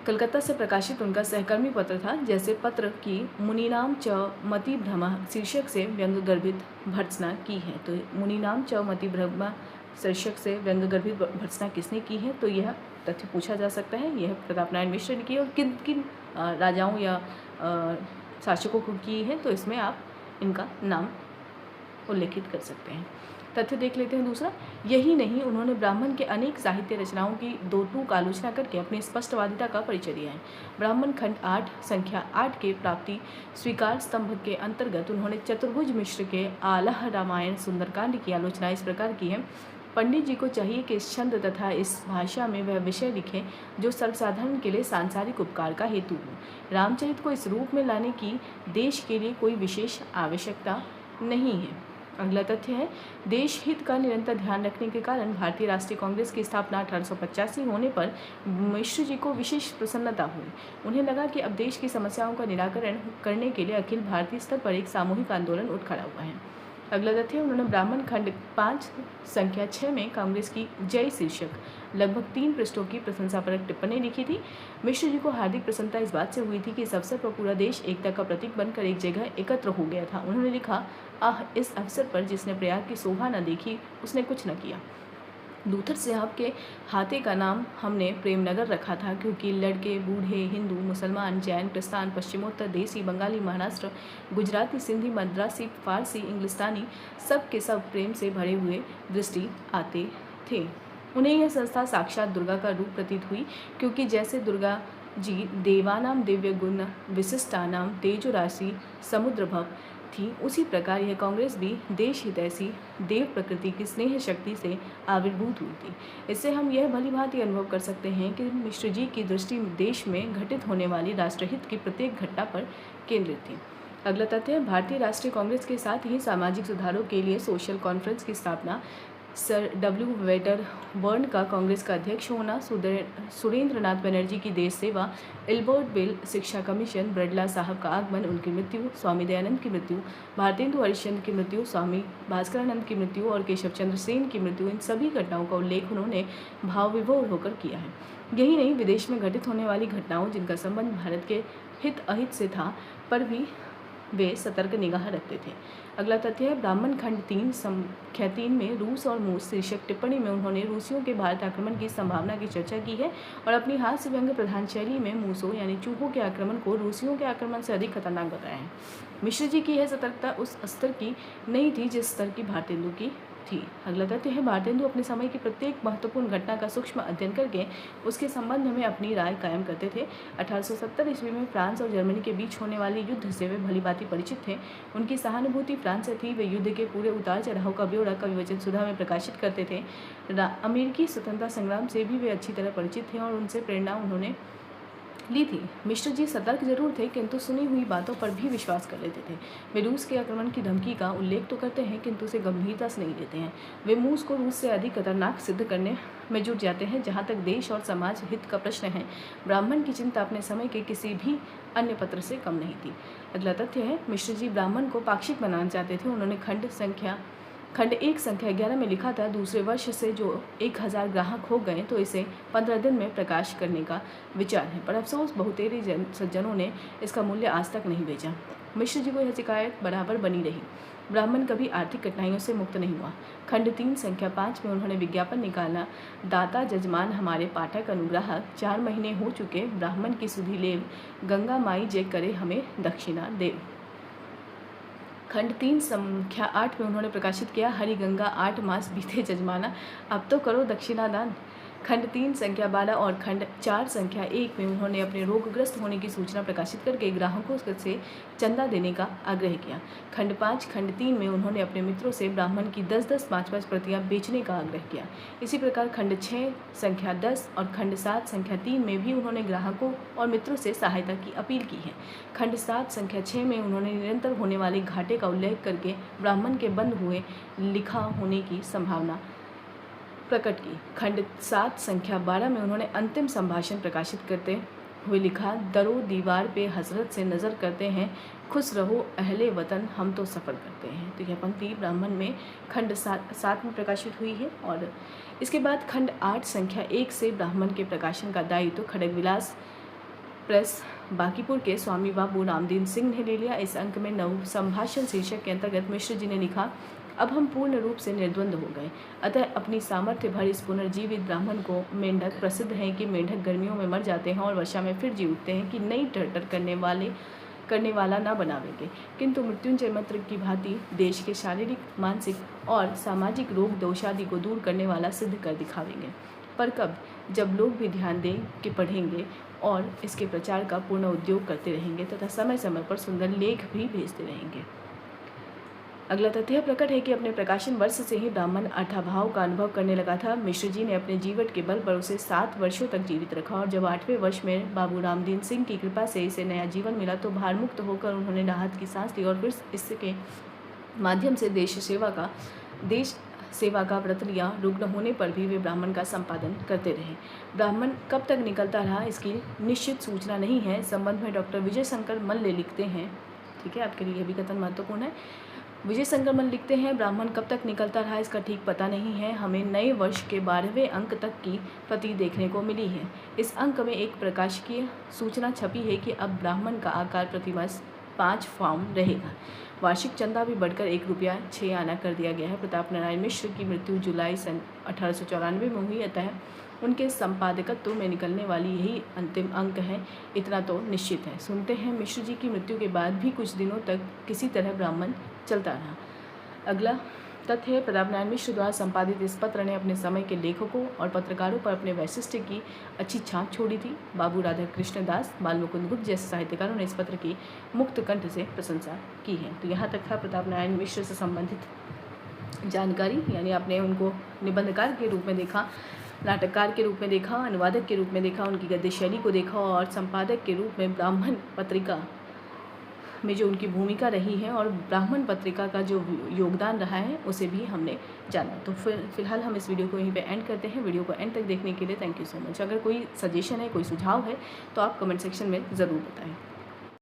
कलकत्ता से प्रकाशित उनका सहकर्मी पत्र था। जैसे पत्र की मुनीनाम च मति भ्रमा शीर्षक से व्यंग्यगर्भित भर्त्सना की है। तो मुनीनाम च मति भ्रमा शीर्षक से व्यंग्यगर्भित भर्त्सना किसने की है, तो यह तथ्य पूछा जा सकता है। यह प्रताप नारायण मिश्र ने की और किन किन राजाओं या शासकों को की है, तो इसमें आप इनका नाम उल्लेखित कर सकते हैं। तथ्य देख लेते हैं दूसरा, यही नहीं, उन्होंने ब्राह्मण के अनेक साहित्य रचनाओं की दो टूक आलोचना करके अपनी स्पष्टवादिता का परिचय दिया है। ब्राह्मण खंड 8 संख्या 8 के प्राप्ति स्वीकार स्तंभ के अंतर्गत उन्होंने चतुर्भुज मिश्र के आलह रामायण सुंदरकांड की आलोचना इस प्रकार की है, पंडित जी को चाहिए कि इस छंद तथा इस भाषा में वह विषय लिखें जो सर्वसाधारण के लिए सांसारिक उपकार का हेतु हो। रामचरित को इस रूप में लाने की देश के लिए कोई विशेष आवश्यकता नहीं है। अगला तथ्य है, देश हित का निरंतर ध्यान रखने के कारण भारतीय राष्ट्रीय कांग्रेस की स्थापना 1885 होने पर मिश्र जी को विशेष प्रसन्नता हुई। उन्हें लगा कि अब देश की समस्याओं का निराकरण करने के लिए अखिल भारतीय स्तर पर एक सामूहिक आंदोलन उठ खड़ा हुआ है। अगला तथ्य, उन्होंने ब्राह्मण खंड 5 संख्या 6 में कांग्रेस की जय शीर्षक लगभग 3 पृष्ठों की प्रशंसापरक टिप्पणी लिखी थी। मिश्र जी को हार्दिक प्रसन्नता इस बात से हुई थी कि इस अवसर पर पूरा देश एकता का प्रतीक बनकर एक जगह एकत्र हो गया था। उन्होंने लिखा, आह, इस अवसर पर जिसने प्रयाग की शोभा न देखी उसने कुछ न किया। लूथर साहब के हाथे का नाम हमने प्रेमनगर रखा था क्योंकि लड़के बूढ़े हिंदू मुसलमान जैन क्रिस्तान पश्चिमोत्तर देसी बंगाली महाराष्ट्र गुजराती सिंधी मद्रासी फारसी इंग्लिस्तानी सब के सब प्रेम से भरे हुए दृष्टि आते थे। उन्हें यह संस्था साक्षात दुर्गा का रूप प्रतीत हुई क्योंकि जैसे दुर्गा जी देवानाम दिव्य गुण विशिष्टानाम तेजो राशि समुद्र भव थी, उसी प्रकार यह कांग्रेस भी देश हितैषी देव प्रकृति की स्नेह शक्ति से आविर्भूत हुई थी। इससे हम यह भली भांति अनुभव कर सकते हैं कि मिश्र जी की दृष्टि देश में घटित होने वाली राष्ट्रहित की प्रत्येक घटना पर केंद्रित थी। अगला तथ्य, भारतीय राष्ट्रीय कांग्रेस के साथ ही सामाजिक सुधारों के लिए सोशल कॉन्फ्रेंस की स्थापना, सर डब्ल्यू वेटर बर्न का कांग्रेस का अध्यक्ष होना, सुरेंद्र नाथ बनर्जी की देश सेवा, एल्बर्ट बिल शिक्षा कमीशन, ब्रडला साहब का आगमन, उनकी मृत्यु, स्वामी दयानंद की मृत्यु, भारतेंदु हरिश्चंद्र की मृत्यु, स्वामी भास्करानंद की मृत्यु और केशव चंद्र सेन की मृत्यु, इन सभी घटनाओं का उल्लेख उन्होंने भाव विभोर होकर किया है। यही नहीं, विदेश में घटित होने वाली घटनाओं जिनका संबंध भारत के हित अहित से था पर भी वे सतर्क निगाह रखते थे। अगला तथ्य है, ब्राह्मण खंड 3 संख्या 3 में रूस और मूस शीर्षक टिप्पणी में उन्होंने रूसियों के भारत आक्रमण की संभावना की चर्चा की है और अपनी हास्य व्यंग्य प्रधान शैली में मूसों यानी चूहों के आक्रमण को रूसियों के आक्रमण से अधिक खतरनाक बताया है। मिश्र जी की यह सतर्कता उस स्तर की नहीं थी जिस स्तर की भारतेंदु की थी। अगला तथ्य है, भारतेंदु अपने समय की प्रत्येक महत्वपूर्ण घटना का सूक्ष्म अध्ययन करके उसके संबंध में अपनी राय कायम करते थे। 1870 ईस्वी में फ्रांस और जर्मनी के बीच होने वाले युद्ध से वे भलीभांति परिचित थे। उनकी सहानुभूति फ्रांस से थी। वे युद्ध के पूरे उतार चढ़ाव का ब्यौरा कवि वचन सुधा में प्रकाशित करते थे। अमेरिकी स्वतंत्रता संग्राम से भी वे अच्छी तरह परिचित थे और उनसे प्रेरणा उन्होंने ली थी। मिश्र जी सतर्क जरूर थे किंतु सुनी हुई बातों पर भी विश्वास कर लेते थे। वे रूस के आक्रमण की धमकी का उल्लेख तो करते हैं किंतु उसे गंभीरता से नहीं लेते हैं। वे मूस को रूस से अधिक खतरनाक सिद्ध करने में जुट जाते हैं। जहाँ तक देश और समाज हित का प्रश्न है, ब्राह्मण की चिंता अपने समय के किसी भी अन्य पत्र से कम नहीं थी। अगला तथ्य है, मिश्र जी ब्राह्मण को पाक्षिक बनाना चाहते थे। उन्होंने खंड 1 संख्या 11 में लिखा था, दूसरे वर्ष से जो 1000 ग्राहक हो गए तो इसे 15 दिन में प्रकाश करने का विचार है, पर अफसोस बहुतेरे सज्जनों ने इसका मूल्य आज तक नहीं भेजा। मिश्र जी को यह शिकायत बराबर बनी रही। ब्राह्मण कभी आर्थिक कठिनाइयों से मुक्त नहीं हुआ। खंड 3 संख्या 5 में उन्होंने विज्ञापन निकाला, दाता जजमान हमारे पाठक अनुग्राहक, 4 महीने हो चुके ब्राह्मण की सुधि लेव, गंगा माई जे करे हमें दक्षिणा देव। खंड 3 संख्या 8 में उन्होंने प्रकाशित किया, हरि गंगा 8 मास बीते जजमाना, अब तो करो दक्षिणा दान। खंड 3 संख्या 12 और खंड 4 संख्या 1 में उन्होंने अपने रोगग्रस्त होने की सूचना प्रकाशित करके ग्राहकों से चंदा देने का आग्रह किया। खंड 5 खंड 3 में उन्होंने अपने मित्रों से ब्राह्मण की 10-10 5-5 प्रतियां बेचने का आग्रह किया। इसी प्रकार खंड 6 संख्या 10 और खंड 7 संख्या 3 में भी उन्होंने ग्राहकों और मित्रों से सहायता की अपील की है। खंड 7 संख्या 6 में उन्होंने निरंतर होने वाले घाटे का उल्लेख करके ब्राह्मण के बंद हुए लिखा होने की संभावना प्रकट की। खंड 7 संख्या 12 में उन्होंने अंतिम संभाषण प्रकाशित करते हुए लिखा, दरो दीवार पे हसरत से नज़र करते हैं, खुश रहो अहले वतन हम तो सफ़र करते हैं। तो यह पंक्ति ब्राह्मण में खंड 7 में प्रकाशित हुई है। और इसके बाद खंड 8 संख्या 1 से ब्राह्मण के प्रकाशन का दायित्व तो खड़गविलास प्रेस बांकीपुर के स्वामी बाबू रामदीन सिंह ने ले लिया। इस अंक में नव संभाषण शीर्षक के अंतर्गत मिश्र जी ने लिखा, अब हम पूर्ण रूप से निर्द्वंद हो गए, अतः अपनी सामर्थ्य भर इस पुनर्जीवित ब्राह्मण को, मेंढक प्रसिद्ध है कि मेंढक गर्मियों में मर जाते हैं और वर्षा में फिर जी उठते हैं, कि नई टर्टर करने वाला ना बनावेंगे, किंतु मृत्युंजय मंत्र की भांति देश के शारीरिक मानसिक और सामाजिक रोग दोषादि को दूर करने वाला सिद्ध कर दिखावेंगे। पर कब? जब लोग भी ध्यान दें कि पढ़ेंगे और इसके प्रचार का पूर्ण उद्योग करते रहेंगे तथा समय समय पर सुंदर लेख भी भेजते रहेंगे। अगला तथ्य प्रकट है कि अपने प्रकाशन वर्ष से ही ब्राह्मण अर्थाभाव का अनुभव करने लगा था। मिश्र जी ने अपने जीवन के बल पर उसे 7 वर्षों तक जीवित रखा और जब 8वें वर्ष में बाबू रामदीन सिंह की कृपा से इसे नया जीवन मिला तो भारमुक्त होकर उन्होंने राहत की सांस ली और फिर इसके माध्यम से देश सेवा का व्रत लिया। रुग्ण होने पर भी वे ब्राह्मण का संपादन करते रहे। ब्राह्मण कब तक निकलता रहा इसकी निश्चित सूचना नहीं है। इस संबंध में डॉक्टर विजय शंकर मल्ल लिखते हैं, ठीक है, आपके लिए यह भी कथन महत्वपूर्ण है। विजय शंकर मल्ल लिखते हैं, ब्राह्मण कब तक निकलता रहा इसका ठीक पता नहीं है। हमें नए वर्ष के 12वें अंक तक की प्रति देखने को मिली है। इस अंक में एक प्रकाशिकीय सूचना छपी है कि अब ब्राह्मण का आकार प्रतिमास 5 फाउन रहेगा। वार्षिक चंदा भी बढ़कर 1 रुपया 6 आना कर दिया गया है। प्रताप नारायण मिश्र की मृत्यु जुलाई सन 1894 में हुई, अतः उनके संपादकत्व में निकलने वाली यही अंतिम अंक है, इतना तो निश्चित है। सुनते हैं मिश्र जी की मृत्यु के बाद भी कुछ दिनों तक किसी तरह ब्राह्मण चलता रहा। अगला तथ्य है, प्रताप नारायण मिश्र द्वारा संपादित इस पत्र ने अपने समय के लेखकों और पत्रकारों पर अपने वैशिष्ट्य की अच्छी छाप छोड़ी थी। बाबू राधाकृष्ण दास, बाल मुकुंद गुप्त जैसे साहित्यकारों ने इस पत्र की मुक्त कंठ से प्रशंसा की है। तो यहाँ तक था प्रताप नारायण मिश्र से संबंधित जानकारी, यानी आपने उनको निबंधकार के रूप में देखा, नाटककार के रूप में देखा, अनुवादक के रूप में देखा, उनकी गद्य शैली को देखा और संपादक के रूप में ब्राह्मण पत्रिका में जो उनकी भूमिका रही है और ब्राह्मण पत्रिका का जो योगदान रहा है उसे भी हमने जाना। तो फिलहाल हम इस वीडियो को यहीं पे एंड करते हैं। वीडियो को एंड तक देखने के लिए थैंक यू सो मच। अगर कोई सजेशन है, कोई सुझाव है तो आप कमेंट सेक्शन में ज़रूर बताएं।